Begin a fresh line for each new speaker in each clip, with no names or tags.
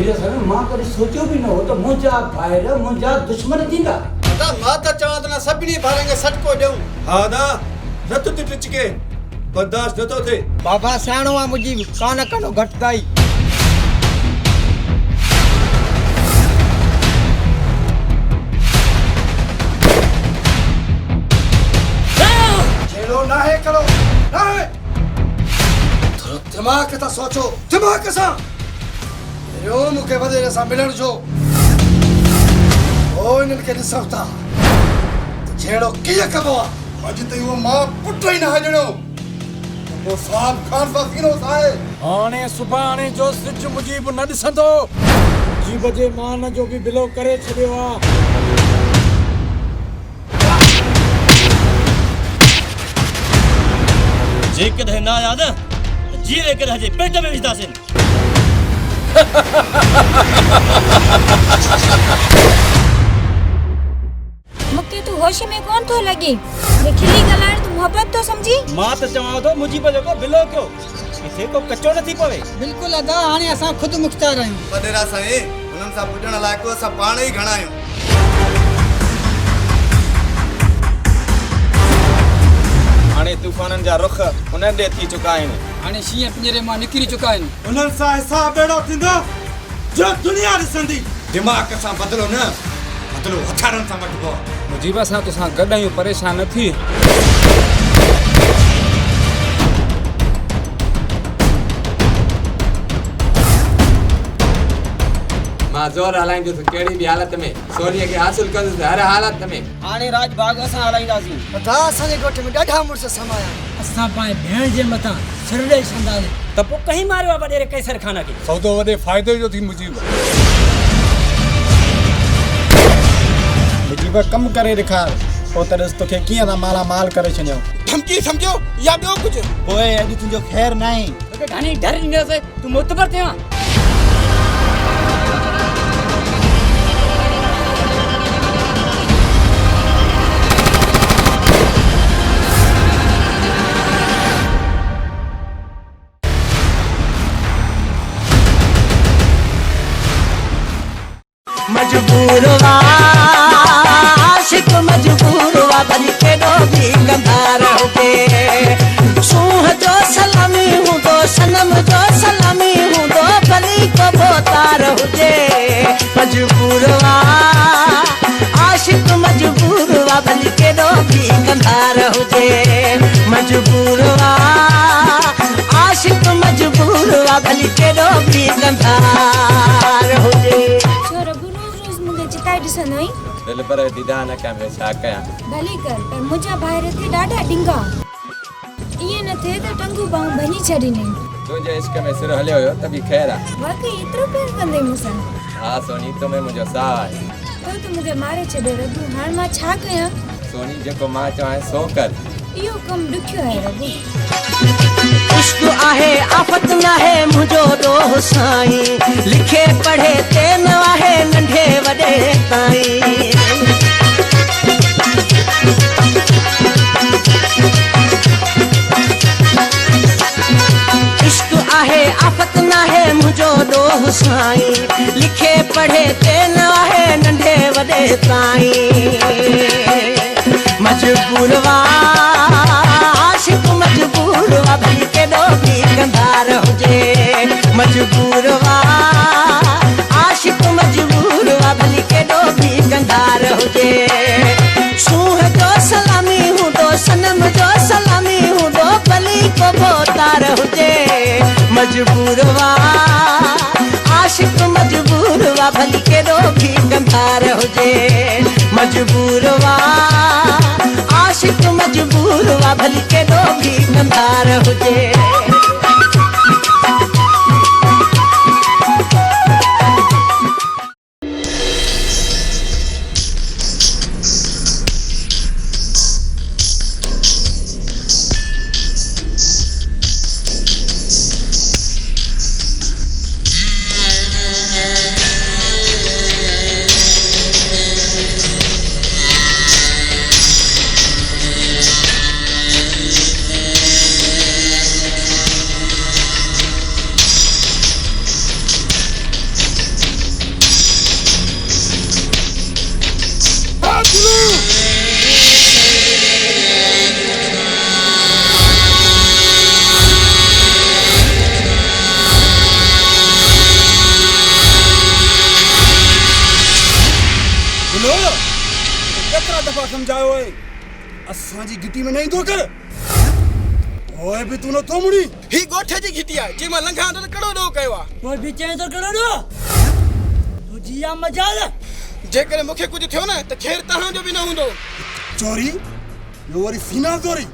धीरे सर मां कभी सोचो भी न हो तो मुंहिंजा भाइर मुंहिंजा दुश्मन थींदा।
दादा मां त चवां त न सभिनी भाइरनि खे सटको ॾियूं।
हा दा नथो थी टिचके बर्दाश्त नथो थिए।
बाबा सियाणो आहे मुंहिंजी कान कनो घटिताई।
छेड़ो ना है करो ना है थोरो दिमाग़ सां सोचो दिमाग़ सां रो मूंखे वधेरे सां मिलण जो ओ इन्हनि खे ॾिसूं था छेड़ो कीअं कबो आहे। अॼु ताईं उहो मां पुट ई न हलणो पोइ साहब खान फकीरो आहे।
हाणे सुभाणे जो सिज मुजीब न ॾिसंदो जीब जे मान जो बि बिलो करे छॾियो आहे।
जेकॾहिं न आया न जीरे करे जे पेट में विझंदासीं।
मूंखे तू होश में कोन थो लॻे। ये खिली ॻाल्हाइण तू मोहब्बत तो समझी।
मां त चवां थो मुजीब जेको बिलो कयो किथे को कचो न थी पवे।
बिल्कुलु अदा हाणे असां ख़ुदि मुख्तार आहियूं।
वॾेरा साईं हुननि सां पुॼण लाइ को असां पाण ई घणा आहियूं।
हाणे तूफ़ाननि जा रुख उन्हनि ॾे थी चुका आहिनि।
हाणे शींहं पिंजरे मां निकिरी चुका आहिनि।
उन्हनि सां हिसाब अहिड़ो थींदो जो दुनिया ॾिसंदी। दिमाग़ सां बदिलो न बदिलो हथियारनि सां वठिबो।
मुजीब सां तोसां गॾु आहियूं परेशान न थी।
मां ज़ोर हलाईंदुसि कहिड़ी बि हालत में सोनीअ खे हासिल कंदुसि हर हालत में।
हाणे राज बाग असां हलाईंदासीं।
अदा असांजे ॻोठ में ॾाढा मुड़ुस समाया। असां पाए भेण जे मथां सिर ॾेई छॾंदासीं।
त पोइ कहीं मारियो आहे वॾेरे कैसर खान खे।
सौदो वॾे फ़ाइदे जो थी मुजीब।
मुजीब कमु करे ॾेखार पोइ त ॾिस तोखे कीअं था माला माल करे छॾियो।
धमकी सम्झो या ॿियो कुझु।
पोइ अॼु तुंहिंजो ख़ैर न आहे।
तोखे घणी डर ॾींदासीं तूं मुतबर थिया।
मजबूर आशिक मजबूर भली के भी कंधार होके सूह जो सलामी हूँ दो सनम जो सलामी हूँ दो भली को बोतार होके मजबूर आशिक मजबूर भली के भी कंधार होके मजबूर आशिक मजबूर भली के भी कंधार होके।
दिल पर दीदा न कयां छा कयां।
भली कर पर मुंहिंजा भाइर थे ॾाढा डिंगा। इएं न थिए त टंगू बाहूं भञी छॾीनि।
तुंहिंजे इश्क में सिर हलियो हुयो त बि ख़ैर आहे।
वाकई एतिरो प्यार कंदे मूंसां।
हा सोनी तो में मुंहिंजो साह आहे।
तो मूंखे मारे छॾियो रघु। हाणे मां छा कयां।
सोनी जेको मां चवां सो कर।
इहो कमु ॾुखियो आहे रघु।
इश्क आहे आफत न आहे मुझो दोह साईं लिखे पढ़े ते न आहे नंढे वॾे ताईं। इश्क आहे आफत न आहे मुझो दोह साईं लिखे पढ़े ते न आहे नंढे वॾे ताईं। मजबूर आशिक मजबूर भली के भी कंधार हुजे मजबूर आशिक मजबूर भली के भी कंधार हुजे सूह जो सलामी हूँ दो सनम जो सलामी हूँ दो भली को बोतार हुजे मजबूर आशिक मजबूर भली के भी कंधार हुजे मजबूर आशिक मजबूर भली के भी कंधार हुजे।
तू न तो मुड़ी
ही गोठे जी घिटी आहे जे मां लंघा त कड़ो डो कयो आहे
पोइ बि चए थो कहिड़ो ॾो तूं जिया मजाल
जेकॾहिं मूंखे कुझु थियो न त खेर तव्हांजो बि न हूंदो
चोरी यो वरी सीना चोरी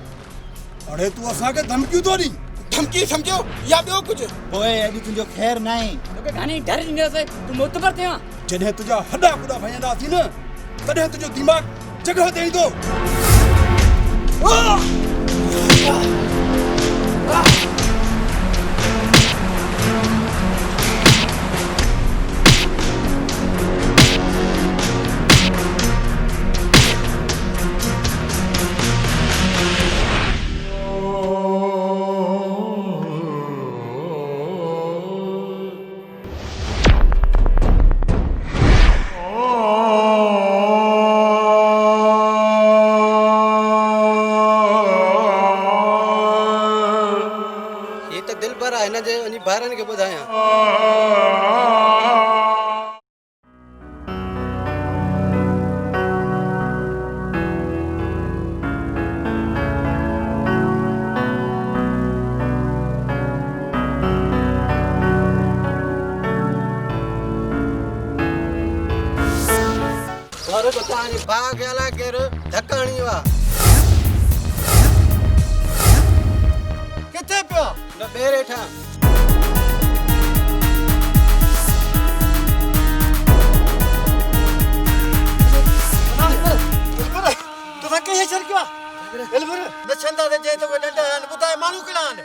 अड़े तू असांखे धमकियूं थो ॾी
धमकी सम्झो या ॿियो कुझु
पोइ अॼु तुंहिंजो ख़ैर न आहे
तोखे घणी डर ॾींदुसि तूं मुतबर थिया
जॾहिं तुंहिंजा हॾा कुॾा भॼंदासीं न तॾहिं तुंहिंजो दिमाग़ जॻह ते ईंदो
हे त दिलबर आहे हिन जे वञी ॿारनि खे ॿुधायां और तव्हांजे भाउ खे अलाए केरु धक हणी वियो आहे किथे पियो न ॿेर हेठां
तोसां कंहिं शर कयो आहे दिलबर न छंदा ते चए थो कोई नंढा आहिनि ॿुधाए माण्हू कहिड़ा आहिनि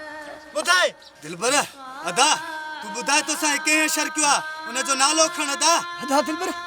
ॿुधाए
दिलबर अदा तू ॿुधाए तोसां कंहिं शर कयो आहे उनजो नालो खण अदा
हदा दिलबर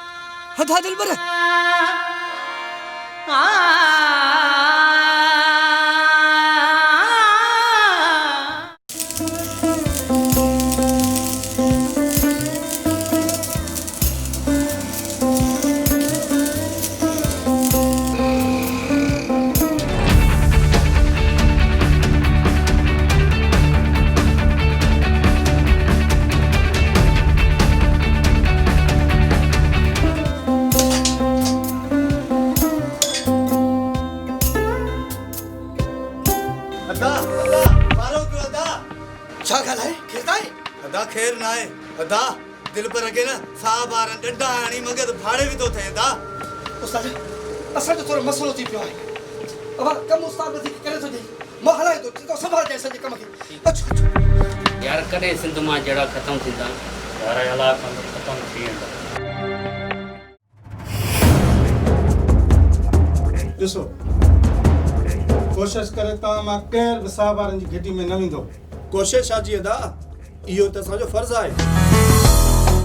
छा ॻाल्हाए खेताई
अदा ख़ैर न आहे अदा दिलबर खे न साहब वारनि डंडा हणी मगज फाड़े बि थो थिए अदा
उस्ताद असांजो थोरो मसइलो थी पियो आहे अब कम उस्ताद वधीक करे थो ॾे मां हलाए थो तूं संभाल सॼे कम खे अचो
यार कॾहिं सिंध मां जहिड़ा ख़तमु थींदा यार इलाक़ ख़तमु थी वेंदा
ॾिसो कोशिशि करे तव्हां मां केरु बि साहब वारनि जी घिटी में न वेंदो
कोशिश आहे जी अदा इहो त असांजो फर्ज़ु आहे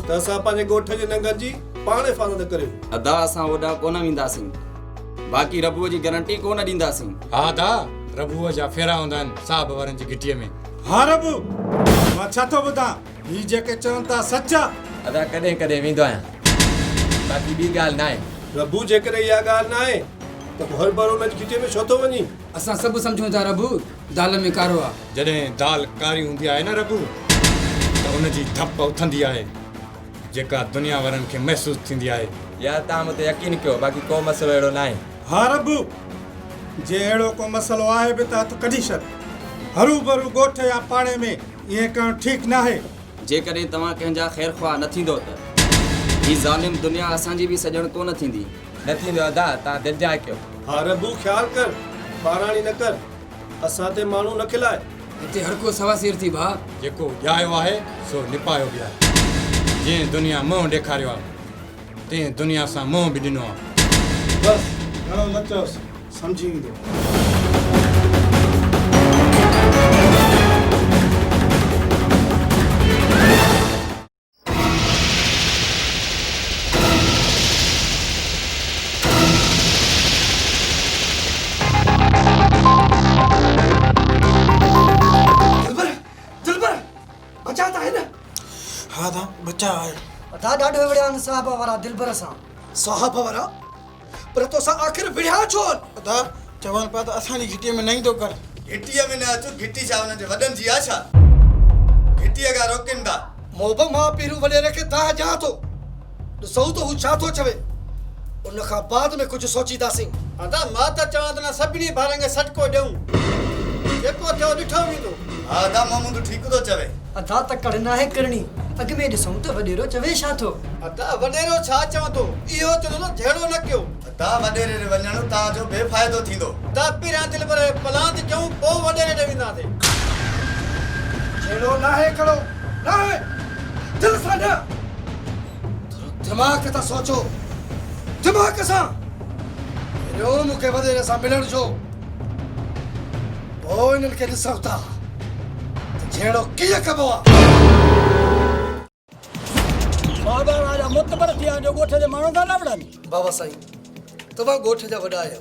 त असां पंहिंजे ॻोठ जे नंगनि जी पाण हिफ़ाज़त करियूं
अदा असां होॾा कोन वेंदासीं बाक़ी रबूअ जी गारंटी कोन ॾींदासीं
हा दा रबूअ जा फेरा हूंदा आहिनि साहब वारनि जी घिटीअ में
हा रबू मां छा थो ॿुधां ही जेके चवनि था सच आहे
अदा कॾहिं कॾहिं वेंदो आहियां बाक़ी ॿी ॻाल्हि न आहे
रबू जेकॾहिं इहा ॻाल्हि न आहे त हर बार उन घिटीअ में छो थो वञी
असां सभु सम्झूं था रबू दाल में कारो आहे
जॾहिं दाल कारी हूंदी आहे न रबू त उनजी धप उथंदी आहे जेका दुनिया वारनि खे महसूसु थींदी आहे
यार तव्हां मूं ते यकीन कयो बाक़ी को मसइलो अहिड़ो न आहे
हा रबू जे अहिड़ो को मसइलो आहे बि त हथु कढी छॾ हरू भरू ॻोठ या पाड़े में ईअं करणु ठीकु न आहे
जेकॾहिं तव्हां कंहिंजा ख़ैर ख़्वाह न थींदो त ही ज़ालिम दुनिया असांजी बि सॼण कोन थींदी
न थींदो अदा तव्हां दिलि जाए कयो
हा रबू ख़्यालु कर ॿाराणी न कर असां ते माण्हू न खिलाए
हिते हर को सवा सिर थी भाउ
जेको ॼायो आहे सो निपायो बि आहे जीअं दुनिया मोह ॾेखारियो आहे तीअं दुनिया सां मोह बि ॾिनो आहे
बसि घणो न चयोसि सम्झी वेंदो
बचा आहे अदा ॾाढो विड़िया आहिनि साहब वारा दिलबर सां साहब वारा पर तोसां आख़िर विड़िया छो अदा चवनि पिया त असांजी घिटीअ में न ईंदो कर
घिटीअ में न अचो घिटी छा हुननि जे वॾनि जी आहे छा घिटीअ खां रोकनि था
मोब मां पीरू वॾे रखे तव्हां ॼां थो ॾिसो त हू छा थो चवे उन खां बाद में कुझु सोचींदासीं
अदा मां त चवां थो न सभिनी ॿारनि खे सटको ॾियूं जेको थियो ॾिठो वेंदो
आदा मामू तो ठीक तो चवे
अदा तकड़ ना है करणी अग में ॾिसूं त वॾेरो चवे छा थो
अदा वॾेरो छा चवां थो इहो चलो न झेड़ो न कयो
ता वडेरे रे वञण ता जो बेफायदो थींदो
ता पिरा दिल पर पलांत क्यों पो वॾेरे ॾे वेंदासीं
छेड़ो ना है करो ना है दिल सां न दिमाग़ सां सोचो दिमाग़ सां रो मूंखे वडेरे सां मिलण जो पोइ इन्हनि खे ॾिसूं था छेड़ो कीअं कबो आहे
बाबा राजा मुतबर थिया जो ॻोठ जे माण्हू था न वड़नि
बाबा साईं तव्हां ॻोठ जा वॾा आहियो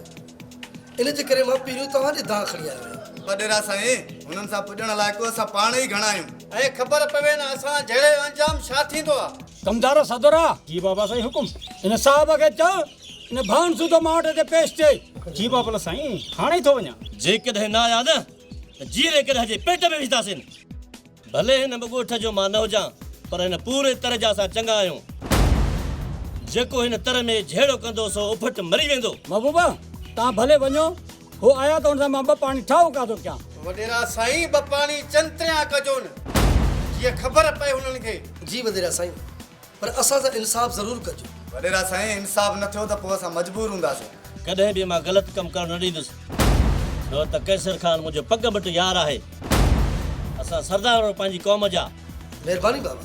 इन जे करे मां पहिरियों तव्हांजे दां खणी आयो आहियां
वडेरा साईं हुननि सां पुॼण लाइ को असां पाण ई घणा आहियूं
ऐं ख़बर पवे न असां जहिड़े अंजाम छा थींदो आहे
कमदार सदरा जी बाबा साईं हुकुम इन साहब खे चओ इन भान सूदो मां वटि पेश थिए जी बाबा साईं हाणे थो वञा
जेकॾहिं न आया न त जीरे करे हजे पेट में विझंदासीं भले हिन ॻोठ जो मां न हुजां पर हिन पूरे तरह जा असां चङा आहियूं जेको हिन तर में झेड़ो कंदो सो उफट मरी वेंदो
महबूबा तव्हां भले वञो हो आया त हुन सां मां ॿ पाणी ठाहो का थो कयां
वॾेरा साईं ॿ पाणी चंतरिया कजो न जीअं ख़बर पए हुननि खे
जी वॾेरा साईं पर असां सां इंसाफ़ ज़रूरु कजो
वडेरा साईं इंसाफ़ न थियो त पोइ असां मजबूर हूंदासीं
कॾहिं बि मां ग़लति कमु करणु न ॾींदुसि छो त कैसर ख़ान मुंहिंजो पग बट यार आहे असां सरदार आहियूं पंहिंजी क़ौम जा
महिरबानी बाबा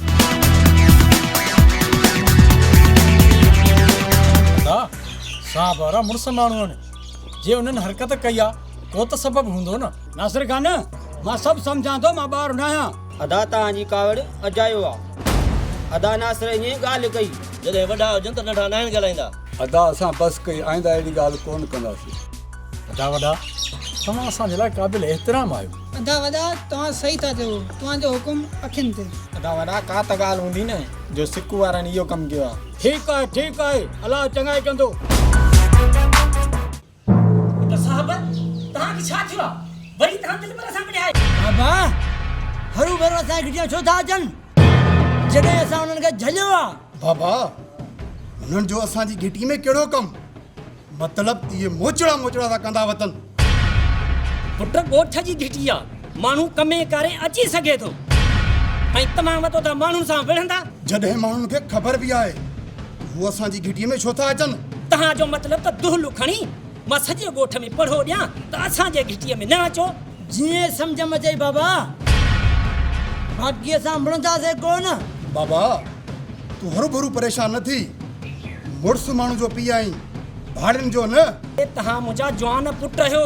साहब वारा मुड़ुस माण्हू आहिनि जे उन्हनि हरकत कई आहे को त सबबु हूंदो न नासिर खान मां सभु सम्झां थो मां ॿार न आहियां
अदा तव्हांजी कावड़ अजायो आहे अदा नासिर ईअं ॻाल्हि कई
जॾहिं वॾा हुजनि त नंढा न आहिनि ॻाल्हाईंदा
अदा असां बसि कई आईंदा अहिड़ी ॻाल्हि कोन कंदासीं
वॾा वॾा तव्हां असांजे लाइ क़ाबिल एतिराम आहियो
अदा वॾा तव्हां सही था चओ तव्हांजो हुकुम अखियुनि ते
अदा वॾा का त ॻाल्हि हूंदी न जो सिकू वारनि इहो कमु कयो आहे ठीकु आहे अलाह चङाई कंदो
साहब तव्हांखे छा थियो आहे वरी तव्हां दिल पर असां मिलिया
बाबा हरू भेरो असांखे घिटिया छो था अचनि जॾहिं असां उन्हनि खे झलियो आहे
बाबा हुननि जो असांजी घिटी में कहिड़ो कमु मतिलबु इहे मोचड़ा था कंदा वतन
पुट ॻोठ जी घिटी आहे माण्हू कमे करे अची सघे थो ऐं तव्हां वतो त माण्हुनि सां विढ़ंदा
जॾहिं माण्हुनि खे ख़बर बि आहे हू असांजी घिटीअ में छो था अचनि
तव्हांजो मतिलबु त दुहलू खणी मां सॼे ॻोठ में पढ़ो ॾियां त असांजे घिटीअ में न अचो
जीअं सम्झ में अचे बाबा बाक़ी असां मुड़ंदासीं कोन
बाबा तूं हरू भरू परेशान न थी मुड़ुस माण्हू जो पीउ आहीं भाड़ियुनि जो न
तव्हां मुंहिंजा जवान पुट आहियो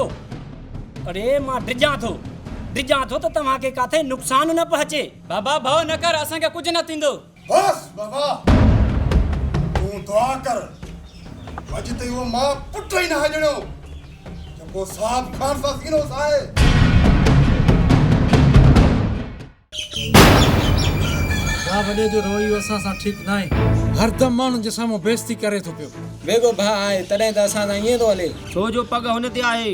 अरे मां डिॼां थो त तव्हांखे काथे नुक़सानु न पहुचे
बाबा भउ न कर असांखे कुझु न थींदो
बस बाबा तूं दुआ कर अॼु ताईं उहो मां पुट ई न हलणो जेको साहब खान सां सीनो आहे
वॾे जो रवैयो असां सां ठीकु न आहे हरदम माण्हुनि जे साम्हूं बेइज़ती करे थो पियो
वेगो भाउ आहे तॾहिं त असां सां ईअं थो हले
छो जो पग हुन ते आहे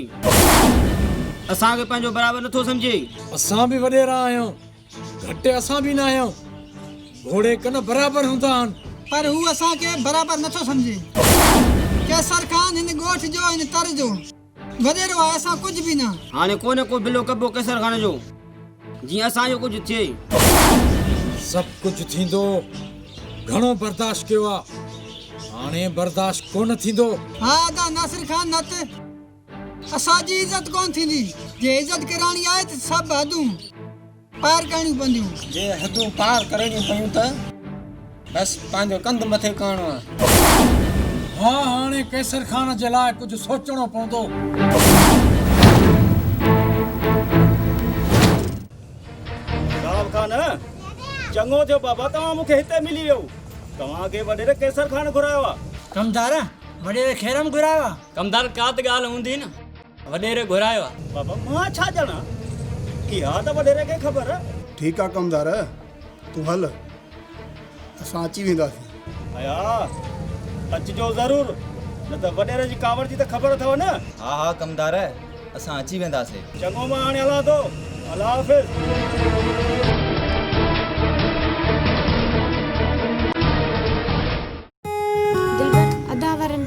असांखे पंहिंजो बराबरि नथो सम्झे
असां बि वॾेरा आहियूं घटि असां बि न आहियूं घोड़े कन बराबरि हूंदा आहिनि
पर हू असांखे बराबरि नथो सम्झे कैसर खान हिन ॻोठ जो हिन तर जो वॾेरो आहे असां कुझु बि न
हाणे कोन को बिलो कबो कैसर खान जो जीअं असांजो कुझु थिए
सभु कुझु थींदो घणो बर्दाश्त कयो आहे हाणे बर्दाश्त कोन थींदो
हा अदा नासिर खान नत असांजी इज़त कोन थींदी जे इज़त कराइणी आहे त सभु हदूं पार करणियूं पवंदियूं
जे हदूं पार करणियूं पयूं त बसि पंहिंजो कंधु मथे करणो आहे
हा हाणे कैसर खान जे लाइ कुझु सोचणो पवंदो
साहब खान चङो थियो बाबा तव्हां मूंखे हिते मिली वियो तव्हांखे वॾेरे कैसर खान घुरायो आहे
कमदार वॾेरे खेरम घुरायो आहे
कमदार का त ॻाल्हि हूंदी न वॾेरे घुरायो आहे
बाबा मां छा ॼाणा इहा त वॾेरे खे ख़बर आहे
ठीकु आहे कमदार तूं हल असां अची वेंदासीं
अया अचिजो ज़रूरु न त वॾेरे जी कावड़ जी त ख़बर अथव न
हा हा कमदार असां अची वेंदासीं
चङो मां हाणे हलां थो अल्लाह हाफ़िज़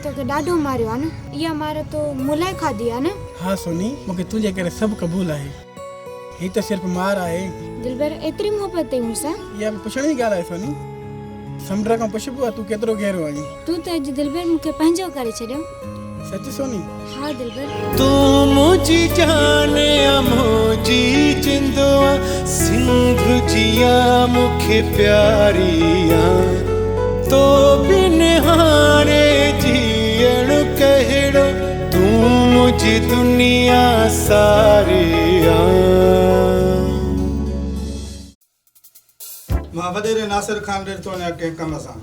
तोखे ॾाढो मारियो आहे न इहा मार तो मुलाए खाधी आहे न
हाँ सोनी मूंखे तुंहिंजे करे सभु क़बूल आहे
ही त सिर्फ़ मार आहे।
दिलबर एतिरी मोहबत अथई मूंसां?
इहा बि पुछण जी ॻाल्हि आहे सोनी। समुंड खां पुछबो आहे तूं केतिरो गहरो आहीं।
तूं त अॼु दिलबर मूंखे पंहिंजो करे छॾियो।
सच सोनी?
हा दिलबर।
तू मुझी जाने मुझी जिंदवा सिंधु जिया मुखे प्यारिया तो बिन हारे जियण कहड़ो तू मुझी दुनिया सारिया।
मां वॾेरे नासिर खान ॾे थो वञा कंहिं कम सां।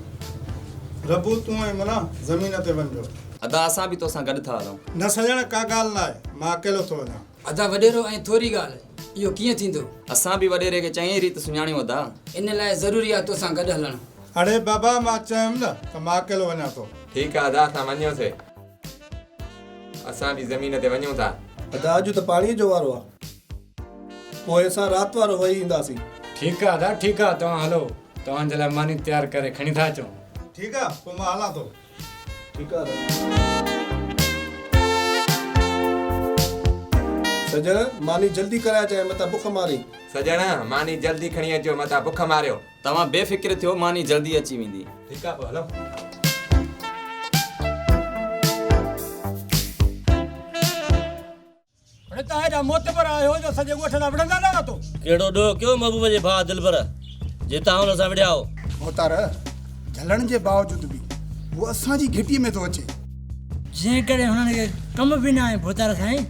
रबू तूं ऐं मना ज़मीन ते वञिजो।
अदा असां बि तोसां गॾु था हलूं।
न सजण का ॻाल्हि न आहे, मां अकेलो थो वञा।
अदा वॾेरो ऐं थोरी ॻाल्हि इहो कीअं थींदो?
असां बि वॾेरे खे चङी रीति सुञाणियूं अदा।
इन लाइ ज़रूरी आहे तोसां गॾु हलणु।
अड़े बाबा मां चयुमि न त मां अकेलो वञा थो।
ठीकु आहे अदा असां वञूंसीं। असां बि ज़मीन ते वञूं था।
अदा अॼु त पाणीअ जो वारो आहे, पोइ असां राति वारो वही ईंदासीं।
ठीकु आहे अदा ठीकु आहे, तव्हां हलो। तव्हांजे लाइ मानी तयारु करे खणी था अचूं।
ठीकु आहे पोइ मां हलां थो।
ठीकु आहे सजण मानी जल्दी कराए चाहे मता बुख मारी।
सजण मानी जल्दी खणी अचो मता बुख मारियो।
तव्हां बेफ़िक्र थियो, मानी जल्दी अची वेंदी।
ठीकु आहे पोइ हलो।
हाणे तव्हां हेॾा मोतबर आहियो जो सॼे ॻोठ सां विढ़ंदा न तो।
कहिड़ो ॾोह कयो महबूब जे भाउ दिलबर जे तव्हां हुन सां विढ़िया हो।
मोतार झलण जे बावजूद बि वो असांजी घिटीअ में थो अचे।
जेकॾहिं हुननि खे कम बि न आहे भोतार साईं,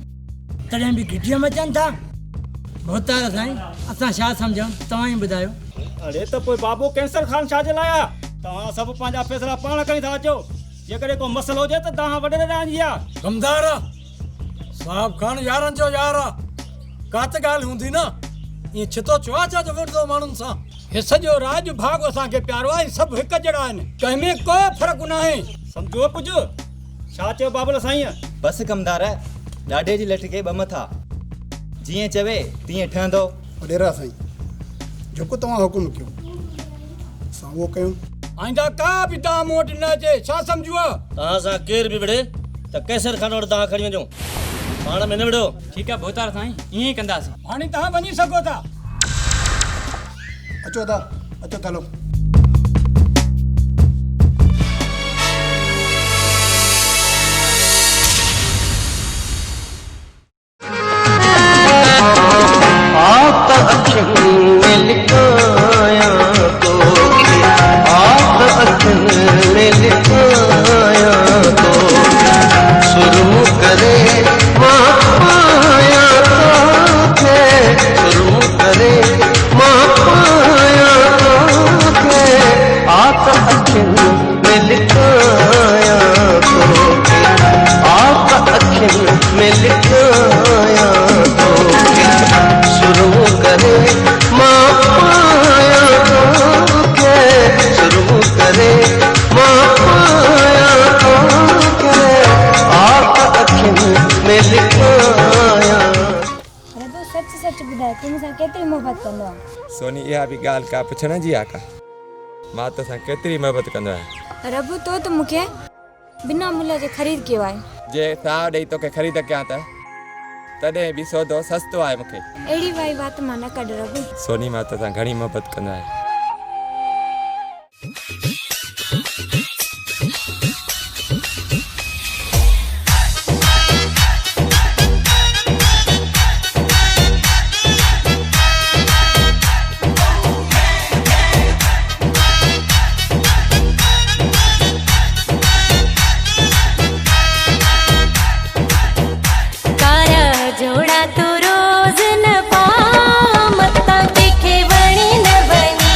तॾहिं बि घिटीअ में अचनि था। भोतार साईं असां छा सम्झूं, तव्हां ई ॿुधायो।
अरे त पोइ बाबू कैंसर खान छा जे लाइ आहे? तव्हां सभु पंहिंजा फ़ैसिला पाण खणी था अचो। जेकॾहिं को मसइलो हुजे त तव्हां वॾे रहंदी आहे।
कमदार साहब खान यारनि जो यार आहे, का त ॻाल्हि हूंदी न। ईअं छितो चुआ छा जो विढ़ंदो माण्हुनि सां? हे सॼो राज भाग असांखे प्यारो आहे, सभु हिकु जहिड़ा आहिनि, कंहिंमें को फ़र्क़ु न आहे।
सम्झो कुझु छा चयो बाबुल साईं?
बस कमदार ॾाढे जी लठ खे ॿ मथा, जीअं चवे तीअं ठहंदो।
वॾेरा साईं जेको तव्हां हुकुम कयो असां उहो कयूं।
आईंदा का बि तव्हां मूं वटि न अचे, छा सम्झो?
तव्हां सां केर बि विढ़े त कैसर खान वटि तव्हां खणी वञो, पाण में न विढ़ो।
ठीकु आहे भोतार साईं, ईअं ई कंदासीं।
हाणे तव्हां वञी सघो था।
अचो अदा अचो हलो।
आप अखियों में लिखाया तो आप अखियों में लिखाया तो सुरमु करे माँ पाया तो सुरमु करे माँ पाया तो आप अखियों में लिखाया तो आप अखियों में लिखाया तो शुरू करे माँ पाया तो के शुरू करे माँ पाया तो के आप अखियों में लिखाया।
रबो सच सच ॿुधाए, तूं मूंसां केतिरी मोहबत कंदो आहे?
सोनी इहा बि ॻाल्हि का पुछण जी आहे का? मां तोसां केतिरी मोहबत कंदो आहियां।
रबो तो त मूंखे बिना मुल्ह जे ख़रीद कयो आहे।
जे साह ॾेई तोखे ख़रीद कयां त तॾहिं बि सौदो सस्तो आहे मूंखे।
अहिड़ी वाई बात मां न कढ रबो।
सोनी मां तोसां घणी मोहबत कंदो आहियां।
जोड़ा तो रोज न पामता दिखे वणी न बनी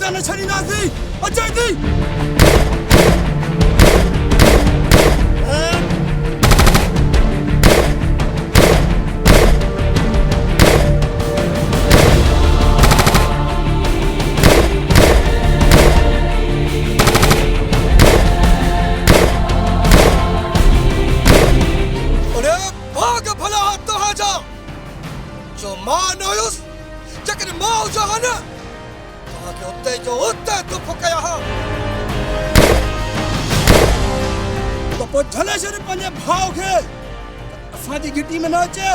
जिंदा न छॾींदासीं अचे थी असांजी घिटी में न अचे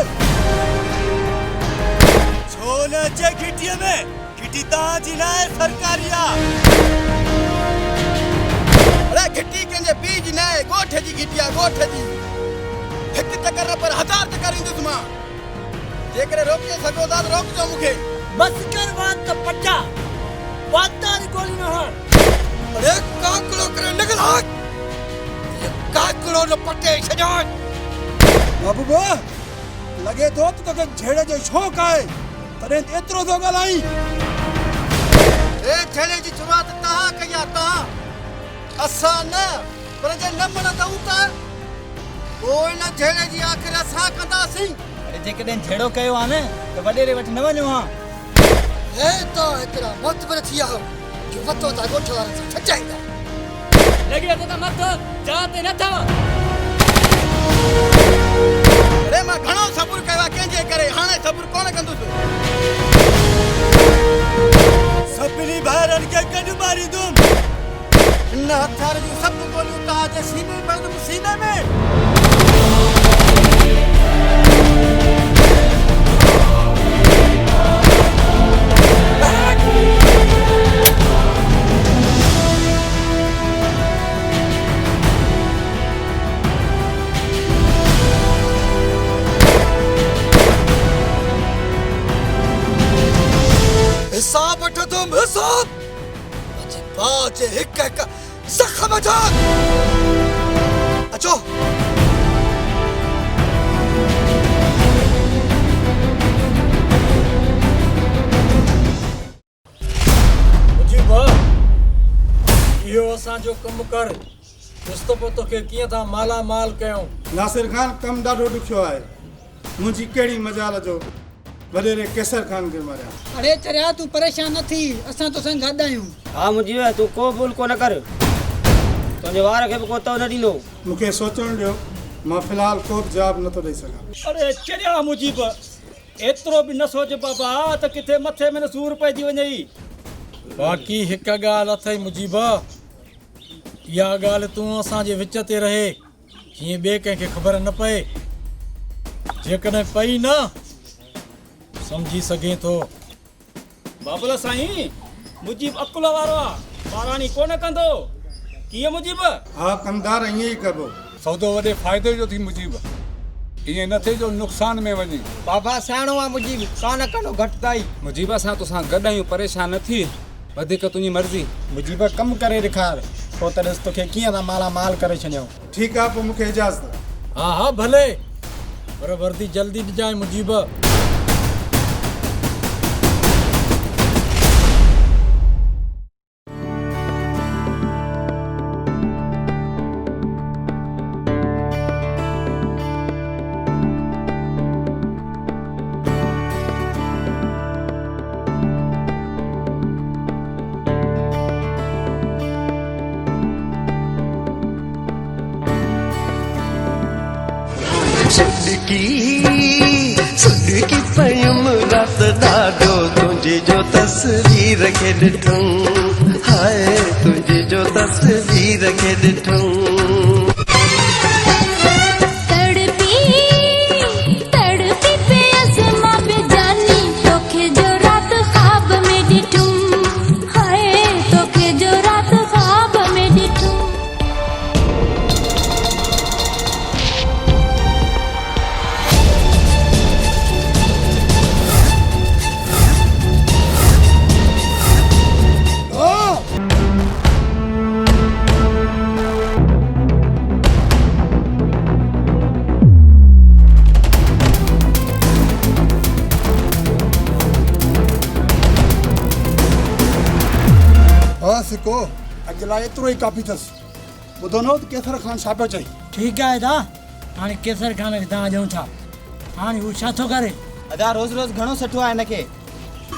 छो न अचे घिटीअ में घिटी तव्हांजी न आहे सरकारी आहे
अरे घिटी कंहिंजे पीउ जी न आहे ॻोठ जी घिटी आहे ॻोठ जी हिकु चकर पर 1000 चकर ईंदुसि मां जेकॾहिं रोके सघो था त रोकजो मूंखे
बस कर बात त पटा वातारी गोली न हण
अरे काकड़ो करे निकल हाथ काकड़ो न पटे छॾान
बाबू बा लगे तो तोखे झेड़े जो शौक़ आहे तॾहिं एतिरो थो ॻाल्हाई
ए झेड़े जी शुरूआत तव्हां कई आहे तव्हां असां न पर जे न मणंदव त पोइ न झेड़े जी आख़िर असां कंदासीं
अरे जेकॾहिं झेड़ो कयो आहे न त वॾेरे वटि न वञो हा
हे त हिकिड़ा मोतबर थी विया जो वतो था ॻोठ वारनि सां छचाईंदा
लॻे थो त मत जाते न अथव
अरे मां घणो सबुर कयो आहे कंहिंजे करे हाणे सबुर कोन कंदुसि
सभिनी भाइरनि खे गॾु मारींदुमि
इन हथियार जूं सभु गोलियूं तव्हांजे सीने में पवंदुमि सीने में हिसाब वठंदुमि हिसाब अची बाजे हिकु हिकु ज़ख़्म जा अचो
मुजीब इहो असांजो कमु कर ॾिस त पोइ तोखे कीअं था माला माल कयूं
नासिर खान कमु ॾाढो ॾुखियो आहे मुंहिंजी कहिड़ी मजाल जो वॾेरे केसर खान खे मारिया
अरे चरिया तू परेशान न थी असां तोसां गॾु आहियूं
हा मुंहिंजी तूं को भूल कोन कर तुंहिंजे वार खे बि को तव न ॾींदो
मूंखे सोचणु ॾियो मां फ़िलहाल को बि जवाबु नथो ॾेई सघां
अरे चरिया मुजीब एतिरो बि न सोच बाबा त किथे मथे में सूर पइजी वञे
बाक़ी हिकु ॻाल्हि अथई मुजीब इहा ॻाल्हि तूं असांजे विच ते रहे जीअं ॿिए कंहिंखे ख़बर न पए जेकॾहिं पई न समझी सघे थो
बाबूला साईं मुजीब अकुल वारो आहे ॿाराणी कोन कंदो कीअं मुजीब
हा कमदार ईअं ई कबो
सौदो वॾे फ़ाइदे जो थी मुजीब ईअं न थिए जो नुक़सान में वञे
बाबा सियाणो आहे मुजीब कान कनो घटिताई
मुजीब असां तोसां गॾु आहियूं परेशान न थी वधीक तुंहिंजी मर्ज़ी
मुजीब कमु करे ॾेखार पोइ त ॾिस तोखे कीअं था माला माल करे छॾियऊं
ठीकु आहे पोइ मूंखे इजाज़त
हा हा भले पर वर्दी जल्दी ॾिजांइ मुजीब
सुडकी पयम रात ॾाढो तुंहिंजी जो तस्वीर खे ॾिठूं हाय तुंहिंजी जो तस्वीर खे ॾिठूं
लाइ एतिरो ई काफ़ी अथसि ॿुधो न त केसर खान छा पियो चई
ठीकु आहे अदा हाणे केसर खान खे तव्हां ॾियूं था हाणे हू छा थो करे
अदा रोज़ रोज़ घणो सुठो आहे हिनखे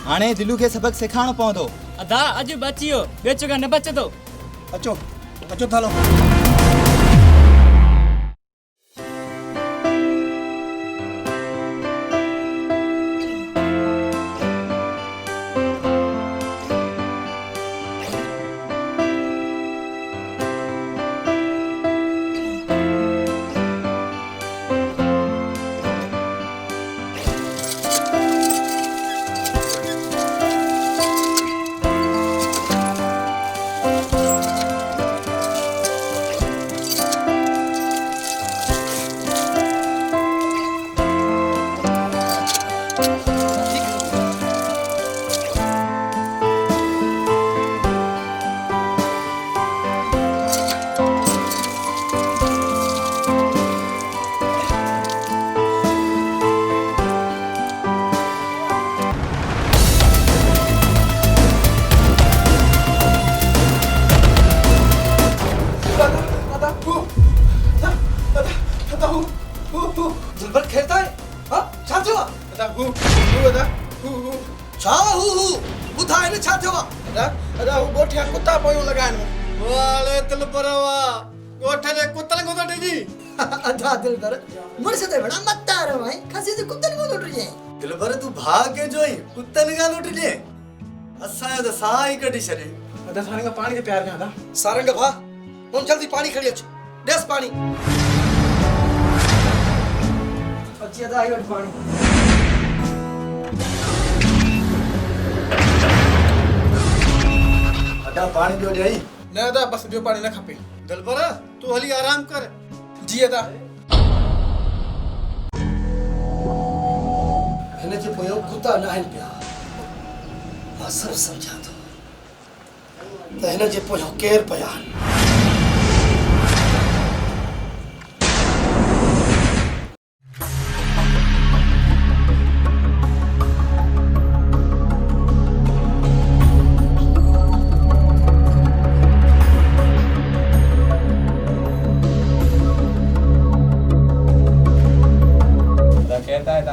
हाणे दिलू खे सबक़ सेखारिणो पवंदो
अदा अॼु बची वियो ॿियो चुका न बचंदो
अचो अचो त हलो
दिलबर खेलता है हाँ छा थियो अदा हु अदा हु छा हु बुधाए न छा थियो अदा हु गोठिया कुत्ता पोयो लगाइन वाले दिलबर वा गोठे जे कुत्तन को तो डी
अदा दिलबर मुर्से ते बड़ा मत्ता रो भाई खसी जे कुत्तन को लुट जे
दिलबर तू भाग के जोई कुत्तन का लुट जे असा तो साई कडी छरे
अदा सारंग पानी के प्यार में अदा सारंग भा हम जल्दी पानी खड़ी अच देस पानी अच्छी अदा आई पानी
अदा पानी पियो जाई
न अदा बस बियो पानी न खपे
दिलबर तू हली आराम कर
जी अदा हिन जे पोयो कुत्ता न आहिनि पिया मां सब समझा थो त हिन जे पोयो केर पिया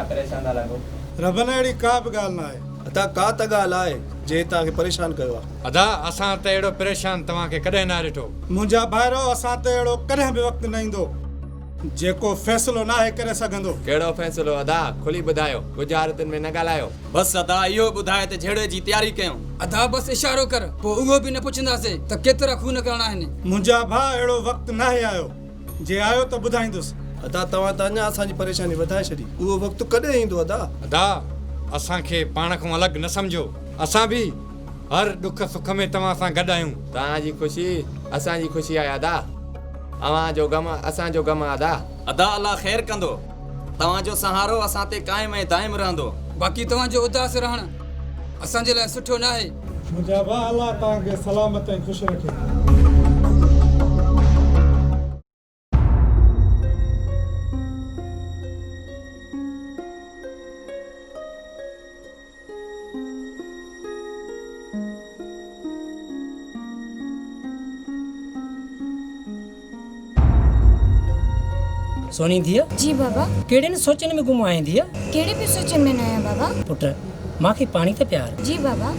परेशान ना लगो
रबन अहिड़ी का बि ॻाल्हि न आहे
अदा का त ॻाल्हि आहे जे तव्हांखे परेशान कयो आहे
अदा असां त अहिड़ो परेशान तव्हांखे कॾहिं न ॾिठो
मुंहिंजा ॿाहिरो असां ते अहिड़ो कॾहिं बि वक़्तु न ईंदो जेको फ़ैसिलो न आहे करे सघंदो
कहिड़ो फ़ैसिलो अदा खुली ॿुधायो गुजारतुनि में न ॻाल्हायो
बस अदा इहो ॿुधाए त झेड़े जी तयारी कयूं
अदा बस इशारो कर पोइ उहो बि न पुछंदासीं त केतिरा खून करणा आहिनि
मुंहिंजा भाउ अहिड़ो वक़्तु न आहे आयो जे आयो त ॿुधाईंदुसि
अदा तव्हां त अञा असांजी परेशानी वधाए छॾी उहो वक़्तु कॾहिं ईंदो अदा
अदा असांखे पाण खां अलॻि न सम्झो असां बि हर दुख सुख में तव्हां सां गॾु आहियूं
तव्हांजी ख़ुशी असांजी ख़ुशी आहे अदा अव्हांजो ग़म असांजो ग़म अदा
अदा अल्लाह ख़ैर कंदो तव्हांजो सहारो असां ते क़ाइम ऐं दाइम रहंदो
बाक़ी तव्हांजो उदास रहण असांजे लाइ सुठो न आहे
मुंहिंजा भाउ अलाह तव्हांखे सलामत ऐं ख़ुशि रखे
सोनी दिया
जी बाबा
केड़े न सोचन में गुम आए दिया
केड़े भी सोचन में न आया बाबा
पुट मां के पानी ते प्यार
जी बाबा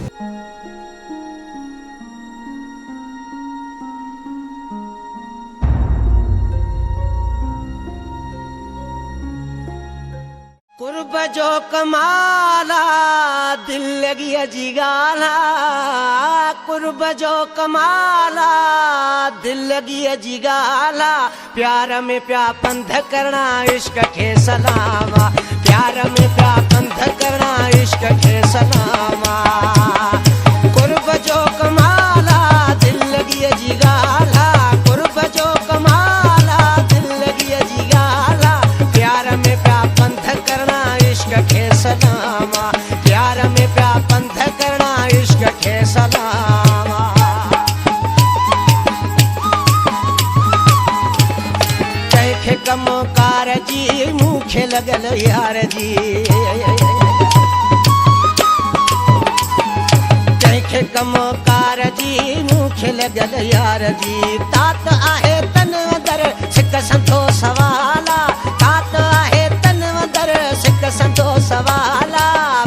कुर्ब जो कमाला दिल लगी अजीगाला कुर्ब जो कमाला दिल लगी अजीगाला प्यार में प्या पंध करना इश्क के सलामा प्यार में प्या पंध करना इश्क के सलामा कुर्ब जो कमाला दिल लगी अजीगाला कुर्ब जो कमाला दिल लगी अजीगाला प्यार में प्या पंध करना इश्क के सलामा प्यार में प्या पंध करना इश्क के सलामा कैखे कम कार जी मुखे लगल यार जी कैखे कम कार जी मुखे खे लॻल यार जी तात आहे तन अंदर सिक संतो सवाला तात आहे तन अंदर सिक संतो सवाला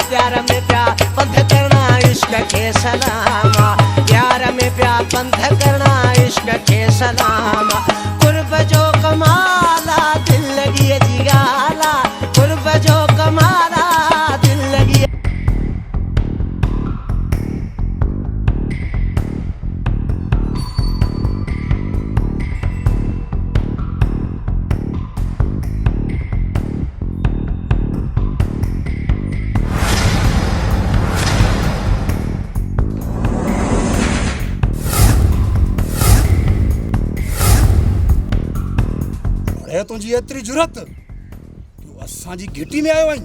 प्यार में प्यार पंध करना इश्क के सलामा प्यार में प्यार पंध करना इश्क के सलामा कुर्ब जो कमाला दिल लगी जी गाला कुर्ब जो कमाला दिल लगी
है तुझी एतरी जुरत तू असांजी घिटी में आयो आहीं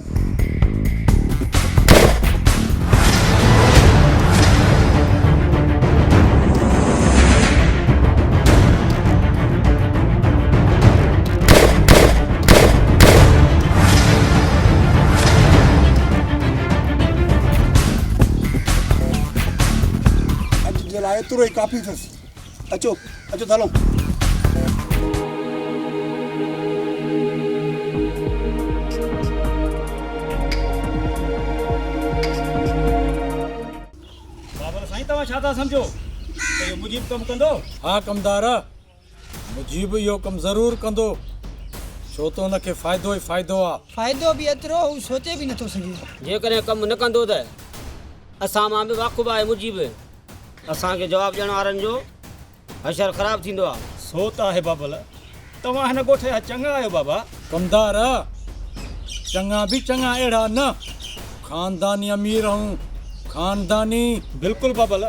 अज जे लाइ एतिरो ई काफ़ी अथसि अचो अचो हलो
तव्हां छा था सम्झो त इहो मुजीब कमु कंदो?
हा कमदार मुजीब इहो कमु ज़रूरु कंदो छो त हुनखे फ़ाइदो ई फ़ाइदो आहे
फ़ाइदो बि एतिरो हू सोचे बि नथो सघे
जेकॾहिं कमु न कंदो त असां मां बि वाक़ुफ़ु आहे मुजीब असांखे जवाबु ॾियण वारनि जो हशर ख़राबु थींदो आहे
सो त आहे बाबल तव्हां हिन ॻोठ जा चङा आहियो बाबा
कमदार चङा बि चङा अहिड़ा न ख़ानदानी अमीर ऐं ख़ानदानी
बिल्कुलु बाबल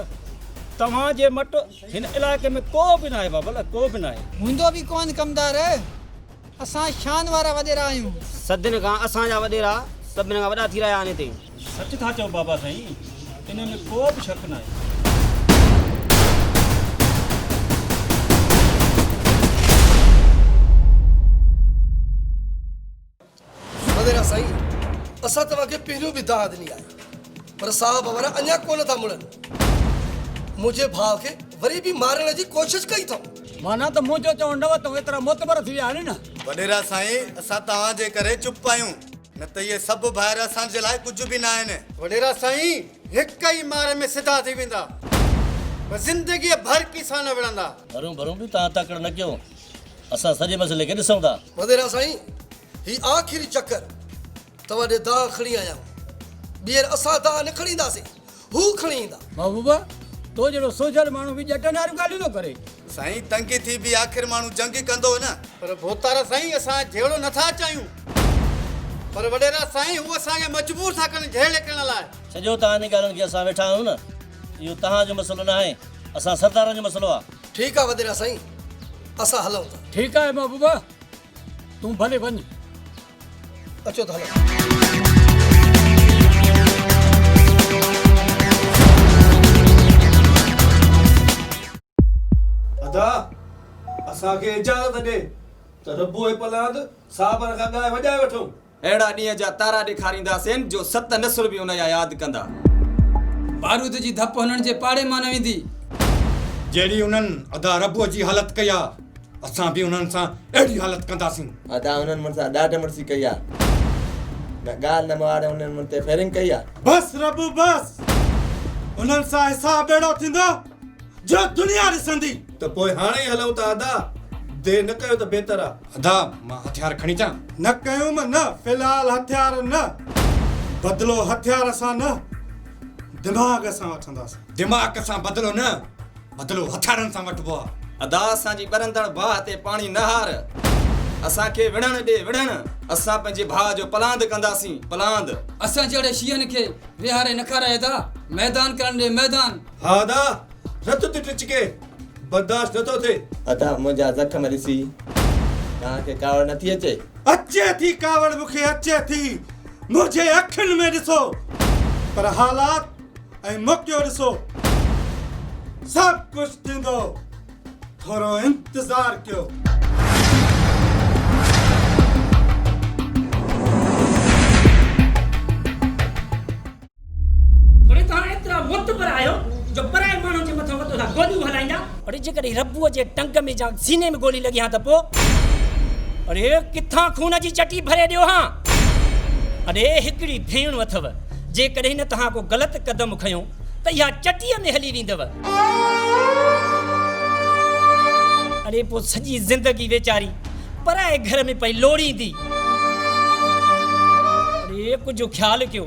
तव्हांजे मट हिन इलाइक़े में को बि न आहे बाबल को बि न आहे
हूंदो बि कोन कमदार असां शान वारा वॾेरा आहियूं
सदिन खां असांजा वॾेरा सभिनी खां वॾा थी रहिया आहिनि हिते
सच था चओ बाबा साईं इन में को बि शक न आहे
वॾेरा साईं असां तव्हांखे पहिरियों बि दाद ॾिनी आहे पर साहब वारा अञा कोन था मुड़नि मुंहिंजे भाउ खे वरी बि मारण जी कोशिशि कई अथऊं
माना त मुंहिंजो चवणु न वरितो एतिरा मोतबर थी विया आहिनि न
वॾेरा साईं असां तव्हांजे करे चुप आहियूं न त इहे सभु ॿाहिरि असांजे लाइ कुझु बि न आहिनि
वॾेरा साईं हिक ई मार में सिधा थी वेंदा ज़िंदगीअ भर किसां न विढ़ंदा
भरूं भरूं बि तव्हां तकड़ न कयो असां सॼे मसइले खे ॾिसूं था
वॾेरा साईं ही आख़िरी चकर तव्हां ॾे दाह खणी आया ॿीहर असां दाह न खणींदासीं हू खणी ईंदा
महबूबा तो जहिड़ो सोझल माण्हू बि ॼटनि वारियूं ॻाल्हियूं थो करे
साईं तंगी थी बि आख़िर माण्हू जंग कंदो न
पर भोतार साईं असां जहिड़ो नथा चाहियूं पर वॾेरा साईं हू असांखे मजबूर था कनि जहिड़े करण लाइ
सॼो तव्हां इन ॻाल्हियुनि खे असां वेठा आहियूं न इहो तव्हांजो मसइलो न आहे असां सरदारनि जो मसइलो आहे
ठीकु आहे वॾेरा साईं असां हलूं था
ठीकु आहे महबूबा तूं भले वञ
अचो त हलो
अदा असांखे इजाज़त ॾे त रबो ऐं पलांद साहबनि खां ॻाए वॼाए वठूं
अहिड़ा ॾींहं जा तारा ॾेखारींदासीं जो 7 नसुल बि उन जा यादि कंदा
बारूद जी धप हुननि जे पाड़े मां न वेंदी
जहिड़ी उन्हनि अदा रबुअ जी हालत कई आहे असां बि उन्हनि सां अहिड़ी हालत कंदासीं
अदा उन्हनि मूंसां ॾाढ मुड़सी कई आहे ॻाल्हि न मारे उन्हनि मूं ते फेरिंग कई आहे
बस रबु बस उन्हनि सां हिसाब अहिड़ो थींदो जो दुनिया ॾिसंदी
त पोइ हाणे ई हलूं था अदा देरि न कयो त बहितर आहे
अदा मां हथियार खणी अचां
न कयूं न फ़िलहाल हथियार न बदिलो हथियार सां न दिमाग़ सां वठंदासीं
दिमाग़ सां बदिलो न बदिलो हथियारनि सां वठिबो आहे
अदा असांजी ॿरंदड़ भाउ ते पाणी न हार असांखे विढ़ण ॾे विढ़ण असां पंहिंजे भाउ जो पलांद कंदासीं पलांद
असां जहिड़े शीहनि खे विहारे न खाराए था मैदान करण ॾे मैदान
हा अदा रत ते टिचके बर्दाश्त नथो थिए
अदा मुंहिंजा ज़ख़्म ॾिसी तव्हांखे कावड़ नथी अचे
अचे थी कावड़ मूंखे अचे थी मुंहिंजे अखियुनि में ॾिसो पर हालात ऐं मौक़ियो ॾिसो सभु कुझु थींदो थोरो इंतज़ार कयो
तव्हां एतिरा मुतबर आहियो जो पराए माण्हुनि जे मथां वतो था गोलियूं हलाईंदा वरी रबुअ जे टंग में जा सीने में गोली लगी हाँ त पो अरे किथां खून जी चटी भरे ॾियो हाँ अरे हिकिड़ी भेण अथव जे कॾहिं न तव्हां को ग़लति क़दम खयो त इहा चटीअ में हली वेंदव अरे पोइ सॼी ज़िंदगी वेचारी पराए घर में पई लोड़ींदी अरे कुझु ख़्यालु कयो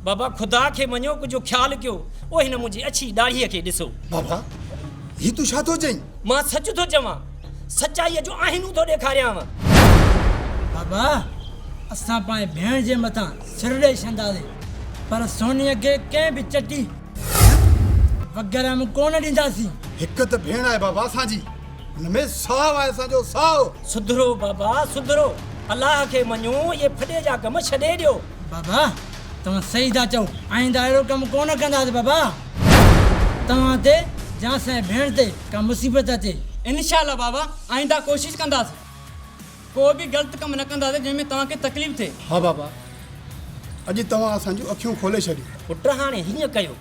बाबा खुदा खे मञो कुझु ख़्यालु कयो ओ हिन मुंहिंजी अछी ॾाढ़ीअ खे ॾिसो
बाबा ही तू छा थो चईं
मां सच थो चवां सचाईअ जो आहिनूं थो ॾेखारियांव
बाबा असां पाए भेण जे मथां सिर ॾेई छॾंदासीं पर सोनीअ खे कंहिं बि चटी वग़ैरह में कोन ॾींदासीं
हिकु त भेण आहे बाबा असांजी हुनमें साव आहे असांजो साव
सुधरो बाबा सुधरो अलाह खे मञो ये फॾे जा कम छॾे ॾियो
बाबा तव्हां सही था चओ आईंदा अहिड़ो कमु कोन कंदासीं बाबा तव्हां ते या असांजे भेण ते का मुसीबत अचे
इंशाल्लाह बाबा आइंदा कोशिश कंदासीं कोई भी गलत कम न कंदासीं जंहिंमें तव्हांखे तकलीफ़ थिए
हाँ बाबा अॼु तव्हां असांजूं अखियूं खोले छॾियूं
पुट हाणे हीअं कयो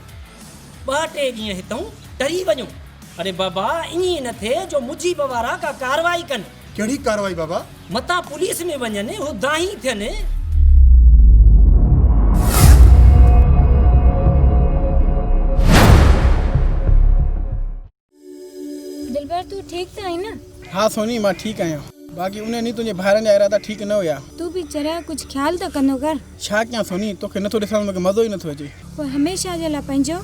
2-3 ॾींहं हितां टरी वञो अरे बाबा ईअं न थिए जो मुजीब वारा का कार्रवाई कनि
कहिड़ी कार्रवाई बाबा
मतां पुलिस में वञनि हू दाही थियनि
दिलबर तू ठीक त आई न
हाँ सोनी मां ठीक आहियां बाक़ी उन ॾींहुं तुंहिंजे भाइरनि जा इरादा ठीक न हुया
तू भी जरा कुछ ख्याल त कंदो कर
छा कयां सोनी तोखे नथो ॾिसण मूंखे मज़ो ई नथो अचे
पोइ हमेशह जे लाइ पंहिंजो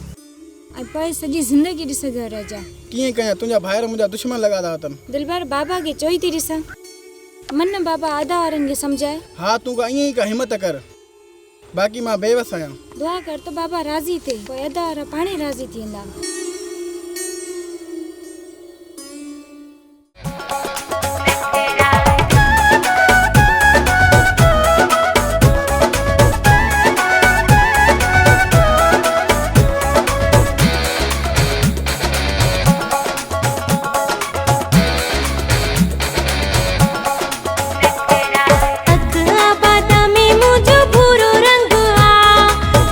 ऐं पोइ सॼी ज़िंदगी ॾिसंदो रहिजा
कीअं कयां तुंहिंजा भाइर मुंहिंजा दुश्मन लॻा था अथनि
दिलबर बाबा खे चोई थी ॾिसां मन बाबा आधा वारनि खे सम्झाए
हाँ तूं का ईअं ई का हिमत कर बाक़ी मां बेवस आहियां
दुआ कर त बाबा राज़ी थिए पोइ आधा वारा पाणे राज़ी थी वेंदा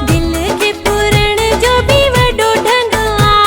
दिल के पुरण जो भी वॾो ढंग आ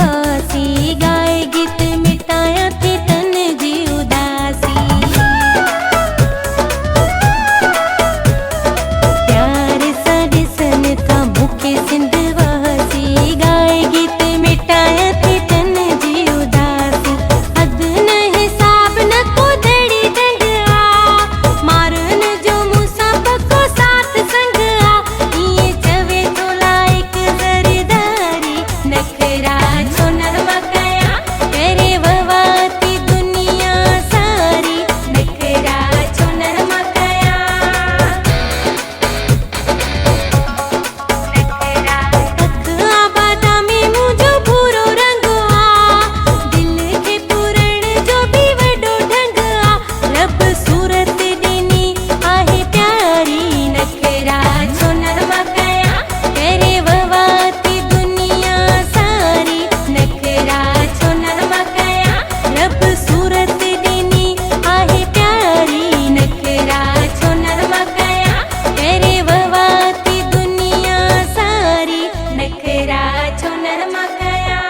वासी गाए गीत मिटाया थे तन जी उदासी प्यार सा दिसन था भूखे सिंध वासी गाए गीत मिटाया थे तन जी उदासी अद न हिसाब न को दड़ी दंड आ मारन जो मूसा पको साथ संग आ ये चवे तो लायक जरदारी नखरा छो नरमा कया करे ववाती दुनिया सारी नखरा छो नरमा कया अख आबादा में मुझो भूरो रंग आ दिल के पूरण जो भी वडो ढंग आ रब सूरत दिनी आहे प्यारी नखरा छो नरमा कया करे ववाती दुनिया सारी नखरा छो नरमा कया रब सूरत दिनी आहे प्यारी नखरा छो नरमा कया करे ववाती दुनिया सारी नखरा छो नरमा कया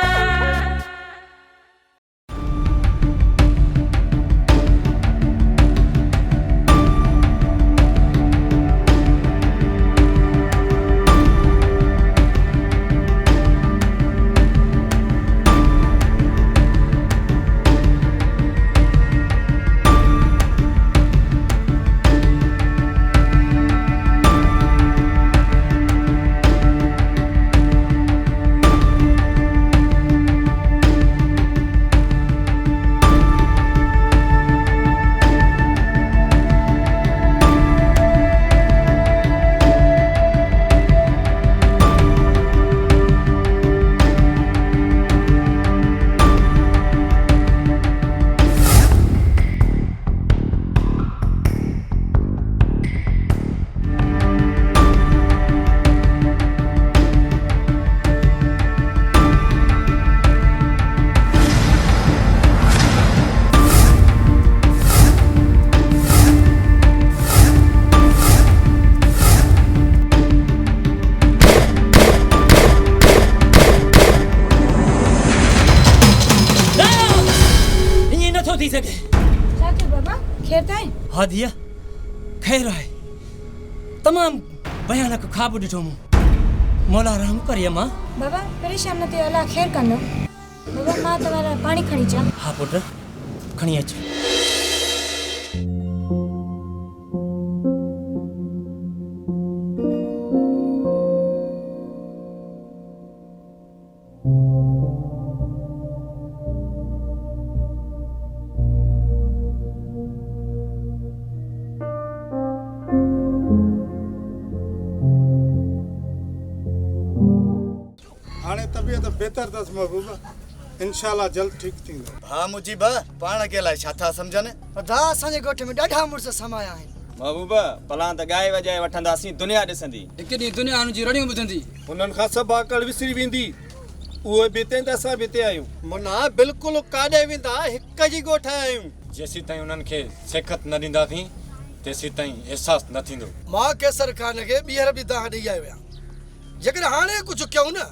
ये न थो थी सके
छा थियो बाबा खेर ताई
हाँ दिया खैर आहे तमाम भयानक ख्वाब ॾिठो मूं मौला रहम करे मां
बाबा परेशान न थियो अल्लाह खैर कंदो बाबा मां तवारा पानी खणी अचां
हाँ पुट खणी अच
हाणे तबियत बेहतर अथसि महबूबा इंशाल्लाह जल्द ठीकु थींदो
हाँ मुजीबा पाण के लाइ छा था सम्झनि
अदा असांजे ॻोठ में ॾाढा मुड़ुस समाया आहिनि
महबूबा पलां त ॻाए वॼाए वठंदासीं दुनिया ॾिसंदी
हिकु ॾींहुं दुनिया हुनजी रड़ियूं ॿुधंदी
उन्हनि खां सभु आकड़ विसरी वेंदी उहे बिते त असां बिते आहियूं
मुना बिल्कुलु काॾे वेंदा हिक जी ॻोठ आहियूं
जेसीं ताईं उन्हनि खे सिखत न ॾींदासीं तेसीं ताईं अहसासु न थींदो
मां केसर खान खे ॿीहर बि तव्हां ॾेई आयो आहियां जेकॾहिं हाणे कुझु कयूं न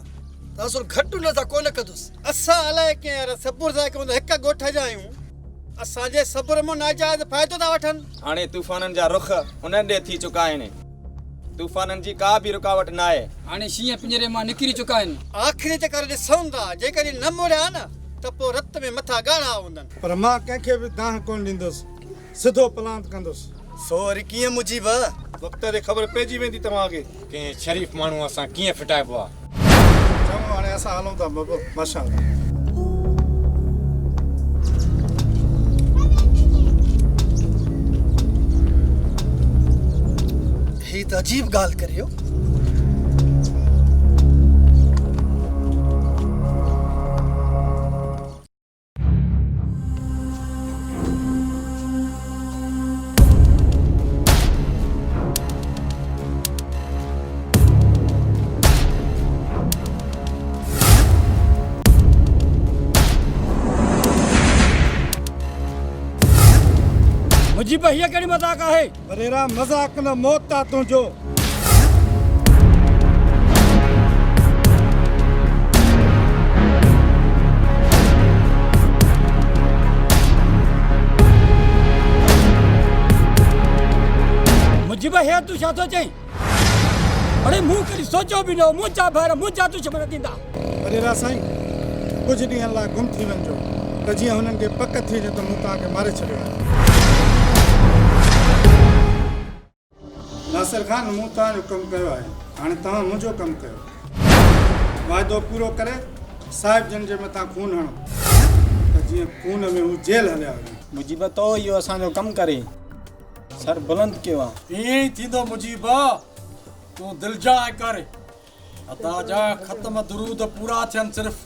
त असुर घटि न था कोन कंदुसि
असां अलाए कीअं यार सबुर सां कयूं हिक ॻोठ जा आहियूं असांजे सब्र में नाजायज़ फ़ाइदो था वठनि
हाणे तूफ़ाननि जा रुख उन ॾे थी चुका आहिनि तूफ़ाननि जी का बि रुकावट न आहे
हाणे शींहं पिंजरे मां निकिरी चुका आहिनि
आख़िरी ते करे ॾिसूं था जेकॾहिं न मुड़िया न त पोइ रत में मथां ॻाढ़ा हूंदनि
पर मां कंहिंखे बि दाह कोन ॾींदुसि सिधो प्लान कंदुसि
सो वरी कीअं मुजीब
वक़्त ते ख़बर पइजी वेंदी तव्हांखे
कंहिं शरीफ़ माण्हू असां कीअं फिटाइबो आहे
चङो हाणे असां हलूं था बाबू माशाअल्लाह
ही त अजीब ॻाल्हि करियो
मुझी पर हीअ कहिड़ी मज़ाक आहे
बरेरा मज़ाक न मौत आहे तुंहिंजो
तू छा थो चई अरे मूं कॾहिं सोचियो बि न मुंहिंजा ॿार मुंहिंजा दुश्मन थींदा।
वॾेरा साईं कुझु ॾींहंनि लाइ गुम थी वञिजो त जीअं हुननि खे पक थी वञे त मूं तव्हांखे मारे छॾियो आहे। नासिर खान मूं तव्हांजो कमु कयो आहे, हाणे तव्हां मुंहिंजो कमु कयो। वाइदो पूरो करे साहिब जन जे मथां खून हणो त जीअं खून में हू जेल हलिया वञे।
मुजीब तो इहो असांजो कमु करे सर बुलंद कयो आहे।
ईअं ई थींदो मुजीब, तूं दिलि जा कर अदा जा ख़त्म दुरूद पूरा थियनि सिर्फ़।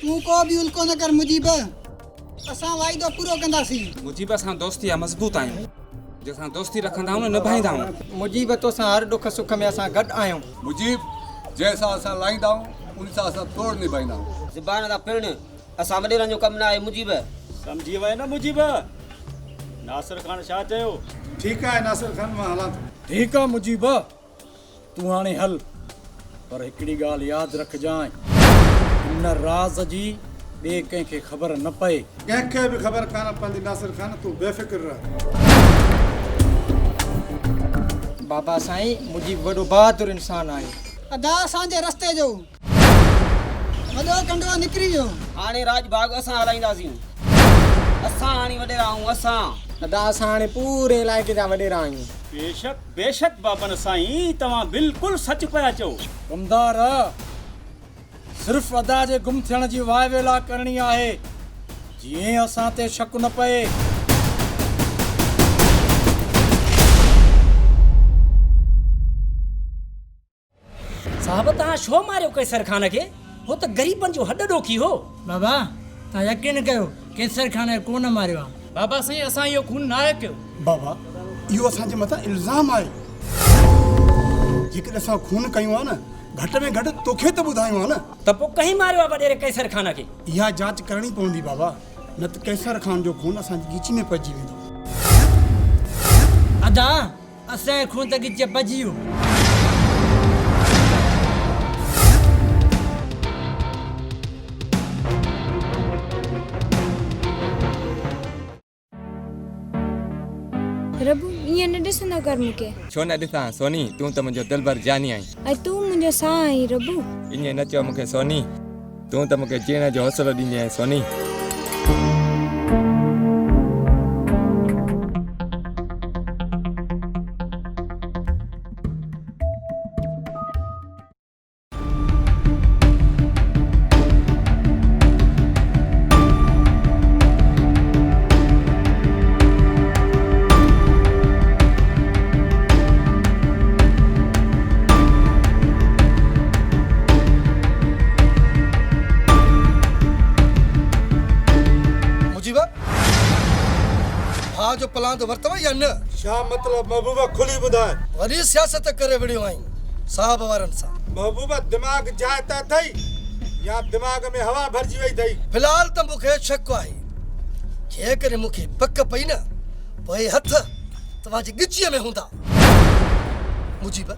तूं को बि उल्को न कर मुजीब, असां वाइदो पूरो कंदासीं।
मुजीब असां दोस्ती आहे मज़बूत आहियूं, जंहिंसां दोस्ती रखंदा आहियूं न निभाईंदा आहियूं।
मुजीब तोसां हर दुख सुख में असां गॾु आहियूं।
मुजीब जंहिंसां असां लाहींदा आहियूं उन सां असां तोड़ निभाईंदा आहियूं।
ज़बान दा पिण असां वॾेरनि जो कमु न आहे मुजीब।
सम्झी वए न मुजीब, नासिर खान छा चयो?
ठीकु आहे नासिर खान, मां हलां थो।
ठीकु आहे मुजीब, तूं हाणे हल, पर हिकिड़ी ॻाल्हि यादि रखजांइ, हिन राज़ जी ॿिए कंहिंखे ख़बर न पए।
कंहिंखे बि ख़बर कान पवंदी नासिर खान, तूं बेफ़िक्र रह।
बाबा साईं मुजीब वॾो बहादुर इंसान आहे।
अदा असांजे रस्ते जो वॾो कंडो निकिरी वियो।
हाणे राज भाग असां हलाईंदासीं, असां हाणे वॾेरा आहियूं असां।
अदा असां हाणे पूरे इलाइक़े जा वॾेरा आहियूं।
बेशक बेशक बाबन साईं, तव्हां बिल्कुलु सच पिया चओ।
कमदार सिर्फ़ अदा जे गुम थियण जी वाह वेला करणी आहे, जीअं असां ते शक न पए।
साहब तव्हां छो मारियो कैसर खान खे? हो त ग़रीबनि जो हॾ ॾोखी हो।
बाबा तव्हां यकीन कयो कैसर खान कोन मारियो आहे। बाबा साईं असां इहो खून नाहे कयो।
बाबा इहो असांजे मथां इल्ज़ाम आहे। जेकॾहिं असां खून कयूं आहे न, घटि में घटि तोखे त ॿुधायूं आहे न।
त पोइ कंहिं मारियो आहे वॾेरे कैसर खान खे?
इहा जांच करणी पवंदी बाबा, न त कैसर खान जो खून असांजी ॻिची में पइजी वेंदो।
अदा असांजो खून त ॻिची पइजी वियो।
रबू ईअं न ॾिसंदो कर मूंखे।
छो न ॾिसां सोनी, तूं त मुंहिंजो दिलबर जानी आहीं।
ऐं तूं मुंहिंजो साह आहीं रबू।
ईअं न चओ मूंखे सोनी, तूं त मूंखे जीअण जो हौसलो ॾींदी आहीं सोनी।
जो प्लान तो वरतव या न?
छा मतलब महबूबा खुली ॿुधाए।
वरी सियासत करे विड़ियो आहीं साहब वारनि सां।
महबूबा दिमाग़ जाइ त अथई या दिमाग़ में हवा भरिजी वई अथई?
फिलहाल त मूंखे शक आहे, जेकॾहिं मूंखे पक पई न पोइ हथ तव्हांजी ॻिचीअ में हूंदा। मुजीब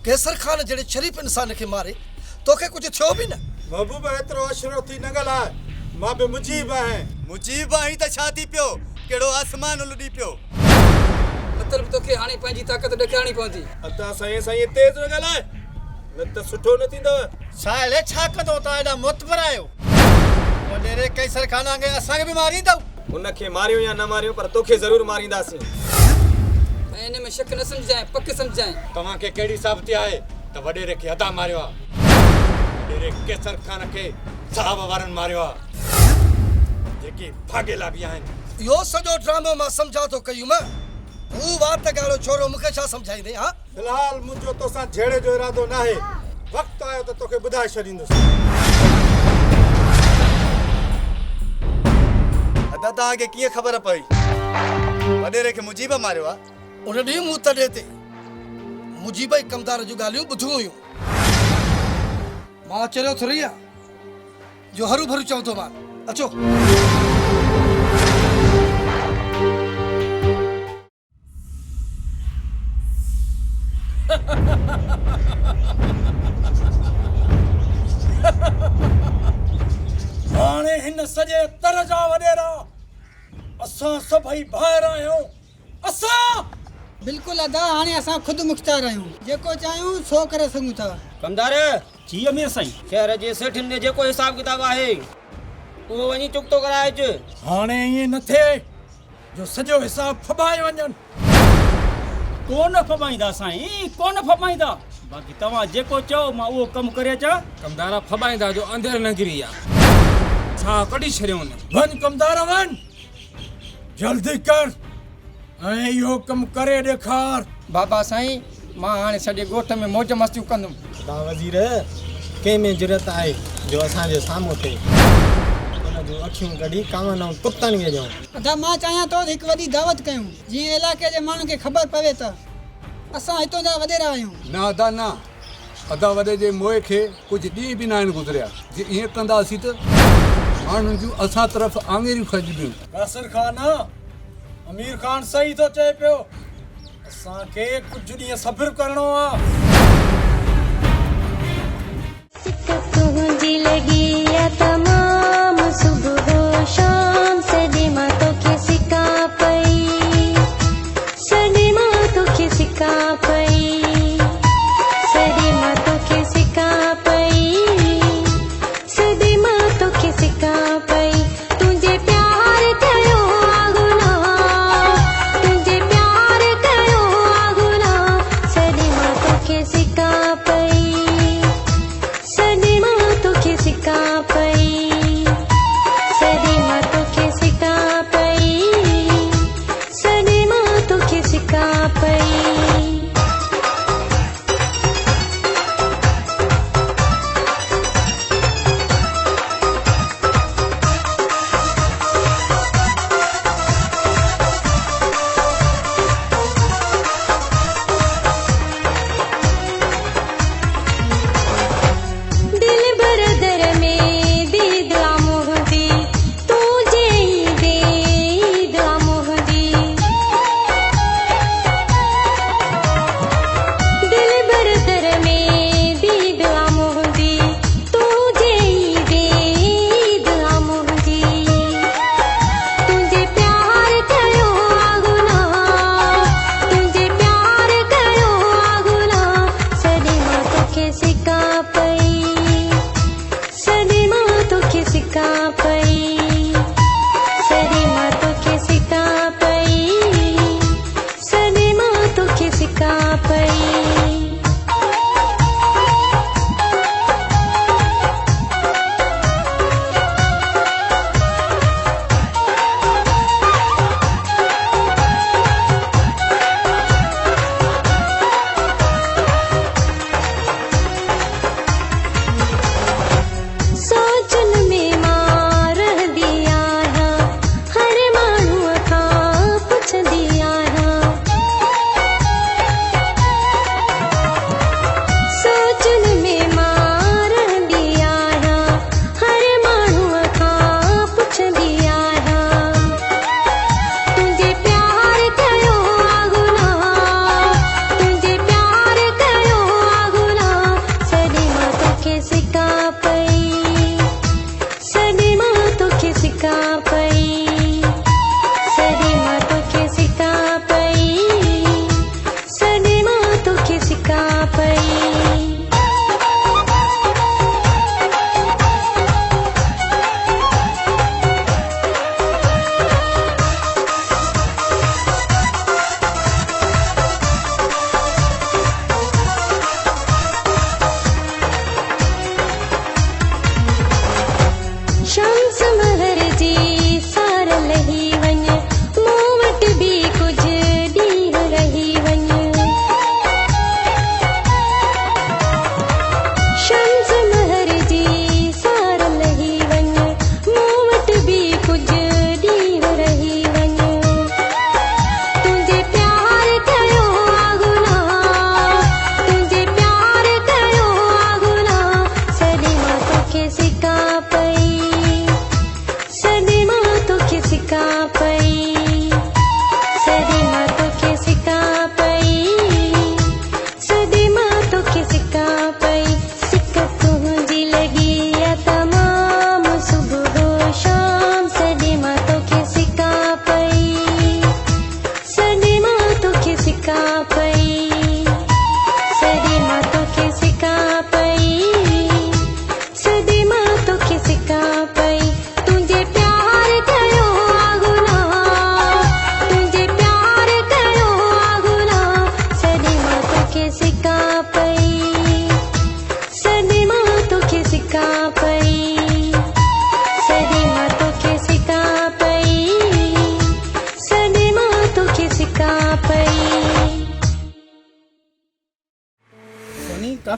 कैसर खान जहिड़े शरीफ़ इंसान खे मारे तोखे कुझु थियो बि न।
महबूबा एतिरो अशरो थी न ॻाल्हाए, मां बि मुजीब आहियां।
मुजीब आहीं त छा थी पियो? केड़ो आसमान उलड़ी पियो?
मतलब तोखे हाणे पंहिंजी ताक़त ॾेखारणी पवंदी।
अता साईं तेज न ॻाल्हाए, न त सुठो न थींदव।
साले छा कंदो ता एॾा मुतबर आयो? वॾेरे कैसर खान खे असांखे बि मारींदव?
उनखे मारियो या न मारियो, पर तोखे ज़रूर मारींदासीं।
इन में शक न समझाए, पक समझाए।
तव्हांखे कहिड़ी साबिती आहे त वॾेरे खे अदा मारियो आहे? वॾेरे कैसर खान खे साहब वारनि मारियो आहे, जेके भागेला बि आहिनि।
यो सॼो ड्रामो मां सम्झा थो कयूं मां। हू वात ॻाल्हो छोरो मूंखे छा सम्झाईंदे? हा
फिलहाल मुंहिंजो तोसां झेड़े जो इरादो न आहे। वक़्तु आयो त तोखे ॿुधाए छॾींदुसि।
अदा तव्हांखे कीअं ख़बर पई वॾेरे खे मुजीब मारियो आहे?
उन ॾींहुं मूं तॾे ते मुजीब ई कमदार जूं ॻाल्हियूं ॿुधियूं हुयूं। मां चरियो थोरी आहे जो हरू भरू चवंदो मां। अचो
हाणे हिन सॼे तर जा वॾेरा असां सभई ॿाहिरि आहियूं असां
बिल्कुलु अदा हाणे असां ख़ुदि मुख्तार आहियूं जेको चाहियूं सो करे सघूं था
कमदार जी अमीर साईं शहर जे सेठनि में जेको हिसाब किताब आहे उहो वञी चुकतो कराए अच
हाणे ईअं न थिए जो सॼो हिसाब फॿाए वञनि
कोन फॿाईंदा साईं कोन फॿाईंदा बाक़ी तव्हां जेको चओ मां उहो कमु करे अचां
कमदार फॿाईंदा जो अंधेर न गिरी आहे छा कढी छॾियो
वञ कमदार वञ जल्दी कर ऐं इहो कमु करे ॾेखार
बाबा साईं मां हाणे सॼे ॻोठ में मौज मस्तियूं कंदुमि
तव्हां वज़ीर कंहिं में ज़रूरत आहे जो असांजे साम्हूं थिए हुन जूं अखियूं कढी कांवनि ऐं कुतनि खे ॾियूं
अदा मां चाहियां थो हिकु वॾी दावत कयूं जीअं इलाइक़े जे माण्हुनि खे ख़बर पवे त असां हितां जा वॾेरा आहियूं
न अदा न अदा वॾे जे मोए खे कुझु ॾींहं बि न आहिनि गुज़रिया जे ईअं कंदासीं त माण्हुनि जूं असां तरफ़ आङिरियूं खॼबियूं
नासिर खान अमीर खान सही थो चए पियो असांखे कुझु ॾींहं सब्र करिणो आहे
तुझी लगी या तमाम सुबह शाम सदी मां तोखे सिका पई सदी मां तोखे सिका पई सदी मां तोखे सिका पई सदी मां तोखे सिका पई तुझे प्यार कयो आगुना तुझे प्यार कयो आगुना सदी मां तोखे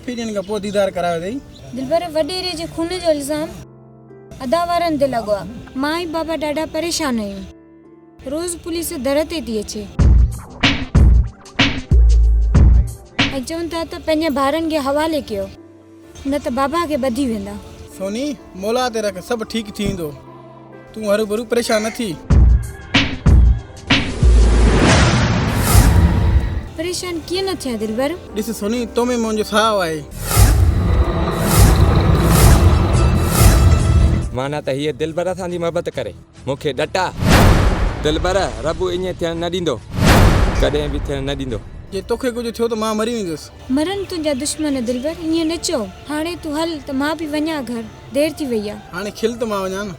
काफ़ी ॾींहंनि खां पोइ दीदार करायो अथई।
दिलबर वॾेरे जे खून जो इल्ज़ाम अदा वारनि ते लॻो आहे। मां ऐं बाबा ॾाढा परेशान आहियूं। रोज़ पुलिस दर ते थी अचे ऐं चवनि था त पंहिंजे ॿारनि खे हवाले कयो, न त बाबा खे ॿधी वेंदा।
सोनी मोला ते रख, सभु ठीकु थी वेंदो। तूं हरू भरू परेशान न थी।
परेशान कीअं न थिया दिलबर?
ॾिस सोनी, तो में मुंहिंजो साहु आहे।
माना त हीअ दिलबर असांजी मोहबत करे मूंखे ॾटा। दिलबर रबु ईअं थियणु न ॾींदो, कॾहिं बि थियणु न ॾींदो।
जे तोखे कुझु थियो त मां मरी वेंदुसि।
मरन तुंहिंजा दुश्मन दिलबर, ईअं न चओ। हाणे तूं हल त मां बि वञा घर, देरि थी वई आहे।
हाणे खिल त मां वञा न।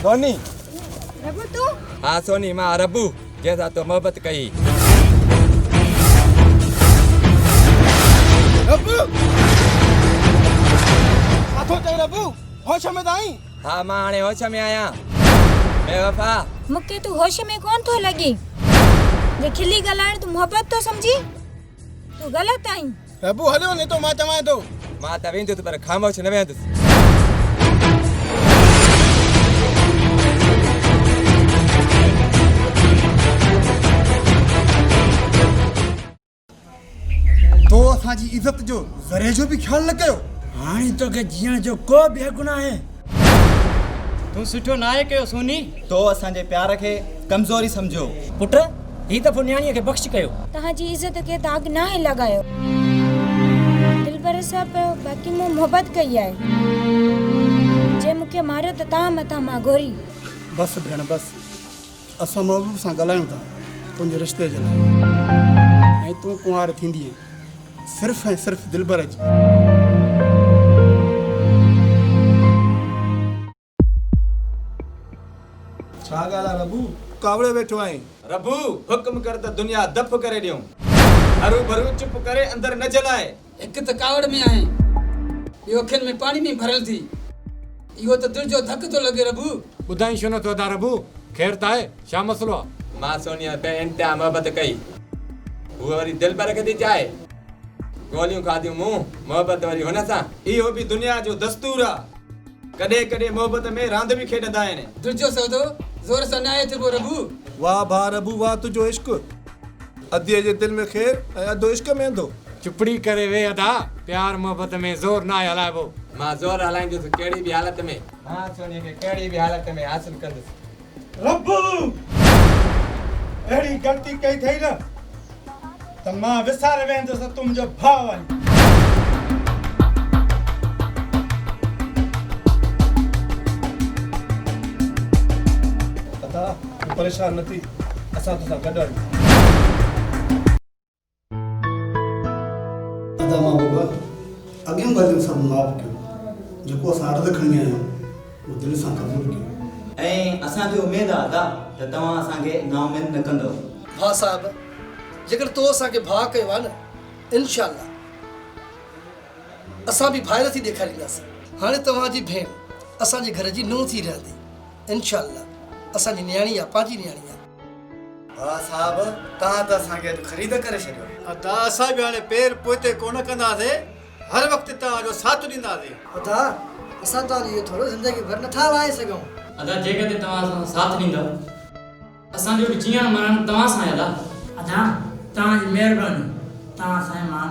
सोनी।
रबु तूं?
हाँ सोनी, मां रबु जंहिंसां तो मोहबत कई।
रबु काथो चई रबु? होश में त आई?
हाँ मां हाणे होश में आहियां। बेवफा
मूंखे तूं होश में कोन थो लॻी। जे खिली ॻाल्हाइण तूं मोहबत तो समझी? तूं ग़लति आहीं।
रबु हलियो न तो मां चवां थो।
मां त वेंदुसि पर ख़ामोश न वेंदुसि।
तो असांजी इज़त जो ज़रे जो भी ख्याल न कयो।
हाणे तोखे जीअण जो को बि हक़ न आहे।
तूं सुठो न आहे कयो सोनी।
तो असांजे प्यार खे कमज़ोरी सम्झो।
पुट ही दफ़ो न्याणीअ खे बख़्श कयो।
तव्हांजी इज़त खे दाग़ न आहे लॻायो। दिलबर सां बाक़ी मूं मोहबत कई आहे। जे मूंखे मारियो त तव्हां मथां मां घोरी।
बस भेण बस, असां महबूब सां ॻाल्हायूं था तुंहिंजे रिश्ते जे लाइ। ऐं तूं कुंवार थींदी सिर्फ़ ऐं सिर्फ़ दिलबर जी।
छा ॻाल्हि आहे रबू? कावड़े वेठो आहीं?
रबू हुक्म कर त दुनिया दफ़ करे ॾियूं। हरू भरू चुप करे अंदर न जलाए।
हिकु त कावड़ में आहे, ॿियो अखियुनि में पाणी में भरियल थी। इहो त दिलि जो धक थो लॻे रबू।
ॿुधाई छो नथो अदा रबू? ख़ैर त आहे, छा मसलो आहे?
मां सोनिया पे इंतिहा मोहबत कई, उहा वरी दिलबर खे थी चाहे। गोलियूं खाधियूं मूं, मोहबत वरी हुन सां।
इहो बि दुनिया जो दस्तूर आहे। कॾहिं कॾहिं मोहबत में रांदि बि खेॾंदा आहिनि।
दिलि जो सौदो ज़ोर सां न आहे थिबो रबू।
वाह भा रबू वाह, तुंहिंजो इश्क अधीअ जे दिलि में ख़ैर ऐं अधो इश्क में अंधो।
चुपड़ी करे वे अदा, प्यार मोहबत में ज़ोर ना हलाइबो।
मां ज़ोर हलाईंदुसि कहिड़ी बि हालत में। मां सोनिया खे कहिड़ी बि हालत में हासिल कंदुसि।
रब्बू अहिड़ी ग़लती कई थई न त मां विसारे वेंदुसि तुंहिंजो भाउ आहीं।
अदा तूं परेशान न थी, असां तोसां गॾु आहियूं।
अदा मां बाबा अॻियूं ॻाल्हियुनि सां माफ़ कयो। जेको असां अर्ज़ु खणी आया आहियूं उहो दिलि सां क़बूल कयो।
ऐं असांखे उमेद आहे अदा त तव्हां असांखे नाउमेद न कंदव।
भाउ साहिब, जेकर तो असांखे भाउ कयो आहे न, इनशाअल्लाह असां बि भाइरथी ॾेखारींदासीं। हाणे तव्हांजी भेण असांजे घर जी नूंहुं थी रहंदी। इनशाअल्लाह असांजी न्याणी आहे, पंहिंजी न्याणी आहे।
हा साहब, तव्हां त असांखे अॼु ख़रीद करे छॾियो।
अदा असां बि हाणे पेर पोइते कोन कंदासीं, हर वक़्तु तव्हांजो साथ ॾींदासीं।
अदा असां तव्हांजी इहो थोरो ज़िंदगी भर नथा हलाए सघूं।
अदा जेकॾहिं तव्हां असां साथ ॾींदव, असांजो बि जीअण मरण तव्हां सां आहे अदा।
अदा तव्हांजी महिरबानी, तव्हां असांजे मान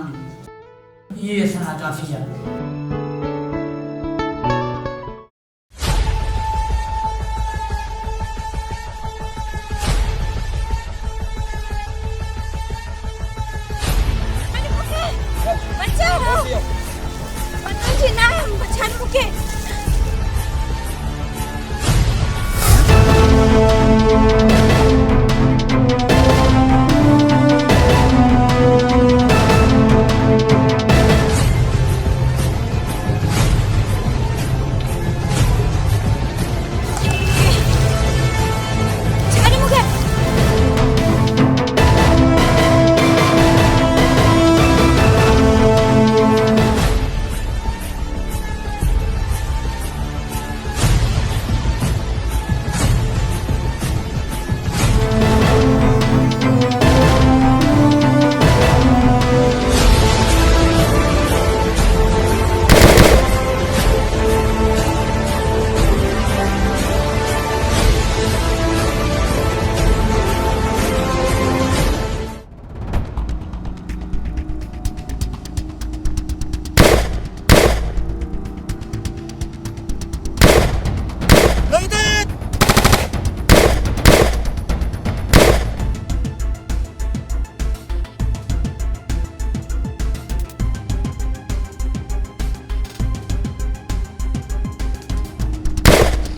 इहे असांजा काफ़ी आहे।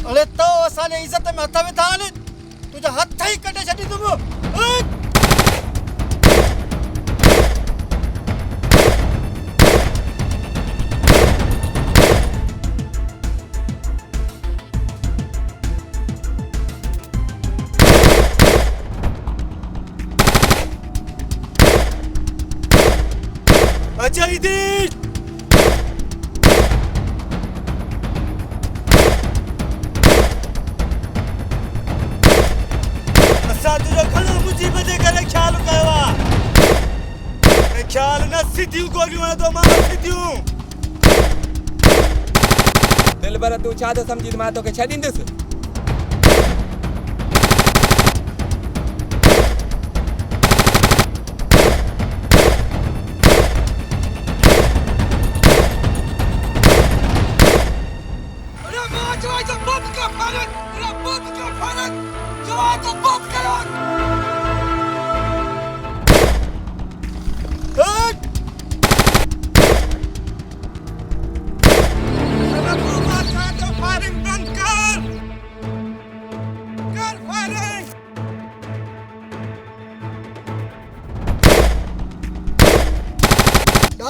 अरे तो असांजे इज़त में हथ विधा आहिनि तुंहिंजा हथ ई कढे छॾींदुमि
अजय दी असां तुंहिंजो घणो मुसीबत जे करे ख़्यालु कयो आहे ख़्यालु न सिधियूं गोलियूं हणंदो मां सिधियूं
दिलबर तूं छा थो सम्झी त मां तोखे छॾींदुसि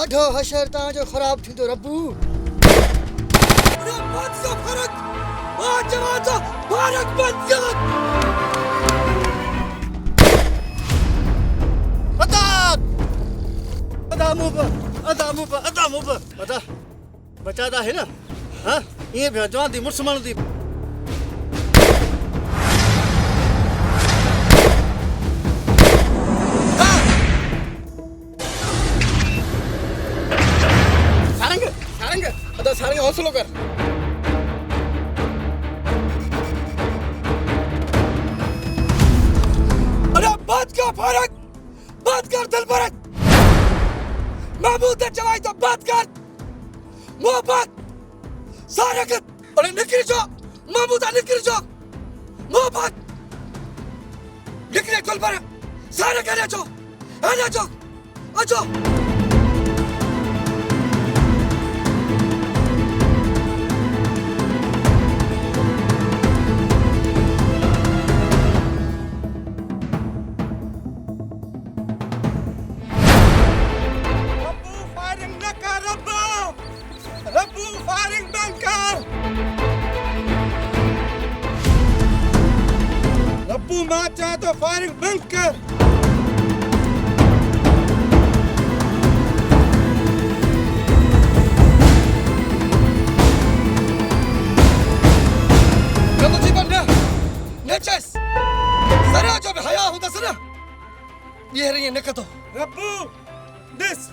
ॾाढो हशर तव्हांजो ख़राब थींदो रब्बू
बचा था है ना हाँ ये भी जवान थी मुसलमान थी सारंग हौसलो कर अरे बात कर फारक बात कर दिलबर महमूद ने चवाई तो बात कर मोहब्बत सारंग अरे निकल जाओ महमूद निकल जाओ मोहब्बत निकले दिलबर सारंग आ जाओ
रब्बू मां चाहे तो फायरिंग बंद कर रब्बू दिस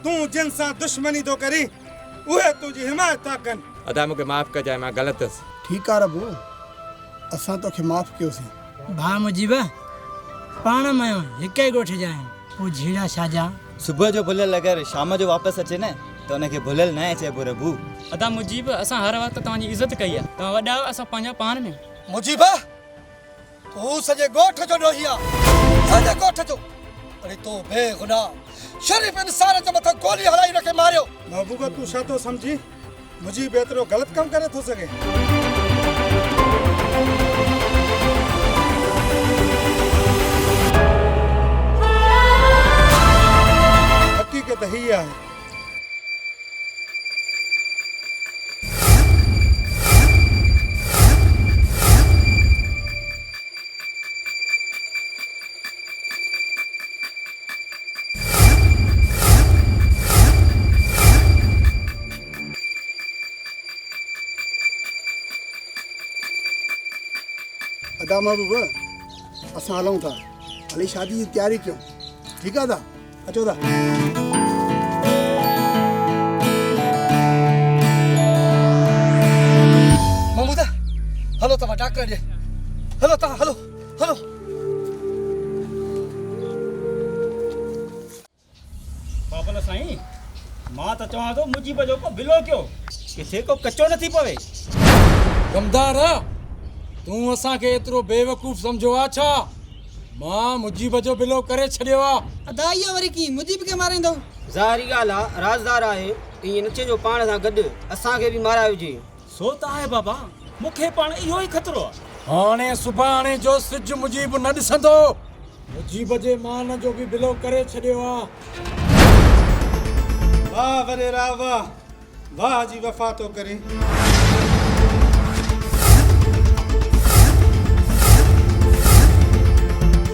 तू जिन सां दुश्मनी तो करी उहे तुझी हिमायत था कन
अदा मूंखे माफ़ कजाए मां ग़लति हुअसि
ठीकु आहे रब्बू असां तोखे माफ़ कयोसीं
भा मुजीबा पाण में हिक ई ॻोठ जा आहिनि पोइ झीड़ा छाजा
सुबुह जो भुलियल अगरि शाम जो वापसि अचे न त हुनखे भुलियल न चइबो रब्बू
अदा मुजीब असां हर वक़्तु तव्हांजी इज़त कई आहे तव्हां वॾा आहियो असां पंहिंजा पाण में
मुजीबा तू सॼे ॻोठ जो ॾोही आहे सॼे ॻोठ जो अरे तो बेगुनाह शरीफ इंसान जे मथां गोली हलाई रखे मारियो
महबूबा तू छा थो सम्झी मुजीब एतिरो ग़लति कमु करे थो सघे हक़ीक़त हीअ आहे अदा महबूबा असां हलूं था हली शादी जी तयारी कयूं ठीकु आहे अदा अचो था
महमूदा हलो तव्हां डॉक्टर ॾे हलो तव्हां हलो हलो
बाबल साईं मां त चवां थो मुजीब जो को बिलो कयो किथे को कचो न थी पवे
कमदार तूं असांखे एतिरो बेवकूफ़ सम्झो आहे छा मां मुजीब जो बिलो करे छॾियो आहे
अदा इहो वरी की मुजीब खे मारींदो
ज़ाहिरी ॻाल्हि आहे राज़दार आहे ईअं नचे जो पाण सां गॾु असांखे बि मारायो हुजे
सो त आहे बाबा
मूंखे पाण इहो ई ख़तरो आहे।
हाणे सुभाणे जो सिज मुजीब न ॾिसंदो, मुजीब जे मान जो बि बिलो करे छॾियो आहे।
वाह वॾेरा वाह, वाह जी वफ़ा थो करे।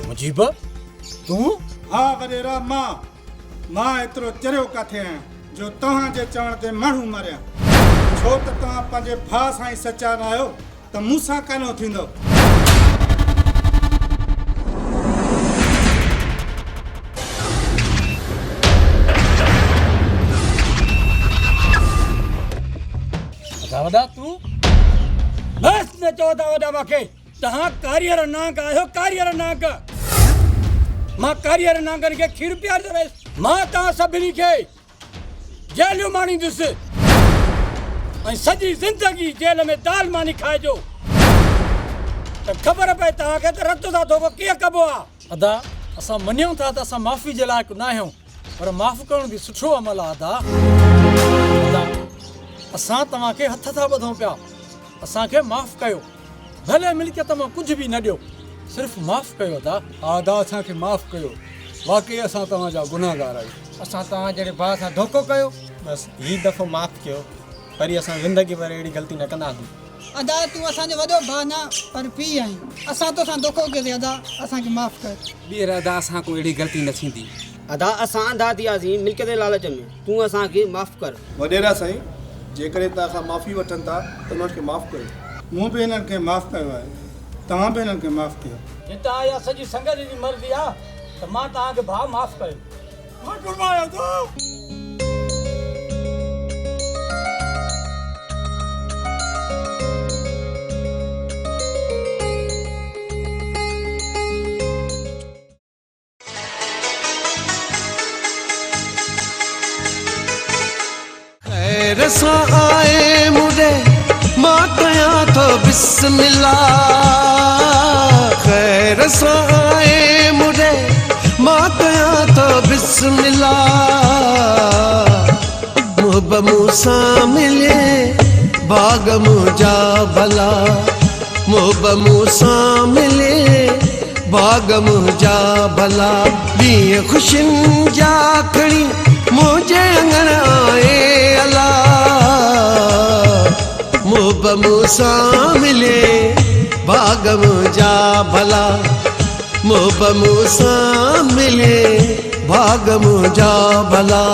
मुजीब तूं?
हा वॾेरा मां एतिरो चरियो किथे आहियां जो तव्हांजे चवण ते माण्हू मरिया। छो त तव्हां पंहिंजे भाउ सां ई सचा न आहियो त मूंसां कानो थींदो।
वॾा तूं बस न चओ था वॾा मूंखे, तव्हां कारियर नांग आहियो, कारियर नांग। मां कारियर नांगनि खे खीर पीआरींदो रहियुसि। मां तव्हां सभिनी खे जेलियूं माणींदुसि ऐं सॼी ज़िंदगी जेल में दाल मानी खाइजो त ख़बर पए तव्हांखे त रत सां धोखो कीअं कबो आहे। अदा असां मञूं था त असां माफ़ी जे लाइक़ु न आहियूं, पर माफ़ करणु बि सुठो अमल आहे। अदा असां तव्हांखे हथ था ॿधूं पिया, असांखे माफ़ कयो। भले मिल्कियत मां कुझु बि न ॾियो, सिर्फ़ु माफ़ कयो।
अदा असांखे माफ़ कयो, वाक़ई असां तव्हांजा गुनाहगार आहियूं।
असां तव्हां जहिड़े भाउ सां धोखो कयो, बसि हीउ दफ़ो माफ़ कयो, वरी असां ज़िंदगी भर अहिड़ी ग़लती न कंदासीं।
अदा तूं असांजो वॾो भाउ न पर पीउ आहीं, असां तोसां धोखो कयोसीं। अदा असांखे माफ़ कर।
ॿीहर अदा असां को अहिड़ी ग़लती न थींदी। अदा असां अंधा थियासीं मिल्कियत जे लालच में, तूं असांखे माफ़ कर।
वॾेरा साईं, जेकॾहिं तव्हां खां माफ़ी वठनि था त उन्हनि खे माफ़ कयो।
मूं बि हिननि खे माफ़ कयो आहे, तव्हां बि हिननि खे माफ़ कयो।
हितां इहा सॼी संगत जी मर्ज़ी आहे त मां तव्हांखे भाउ माफ़ कयो। मां घुमायो थो।
खैर सां आए मुझे मां कयां थो बिस्मिल्लाह। खैर सां आए मुझे मां कयां थो बिस्मिल्लाह। मुहब मूंसां मिले बाग मुंहिंजा भला, मुहब मूंसां मिले बाग मुंहिंजा भला। ॾींहं ख़ुशियुनि जा खणी मुंहिंजे अंगण आए अला। मुहब मूंसां मिले बाग मुंहिंजा भला, मुहब मूंसां मिले बाग मुंहिंजा भला।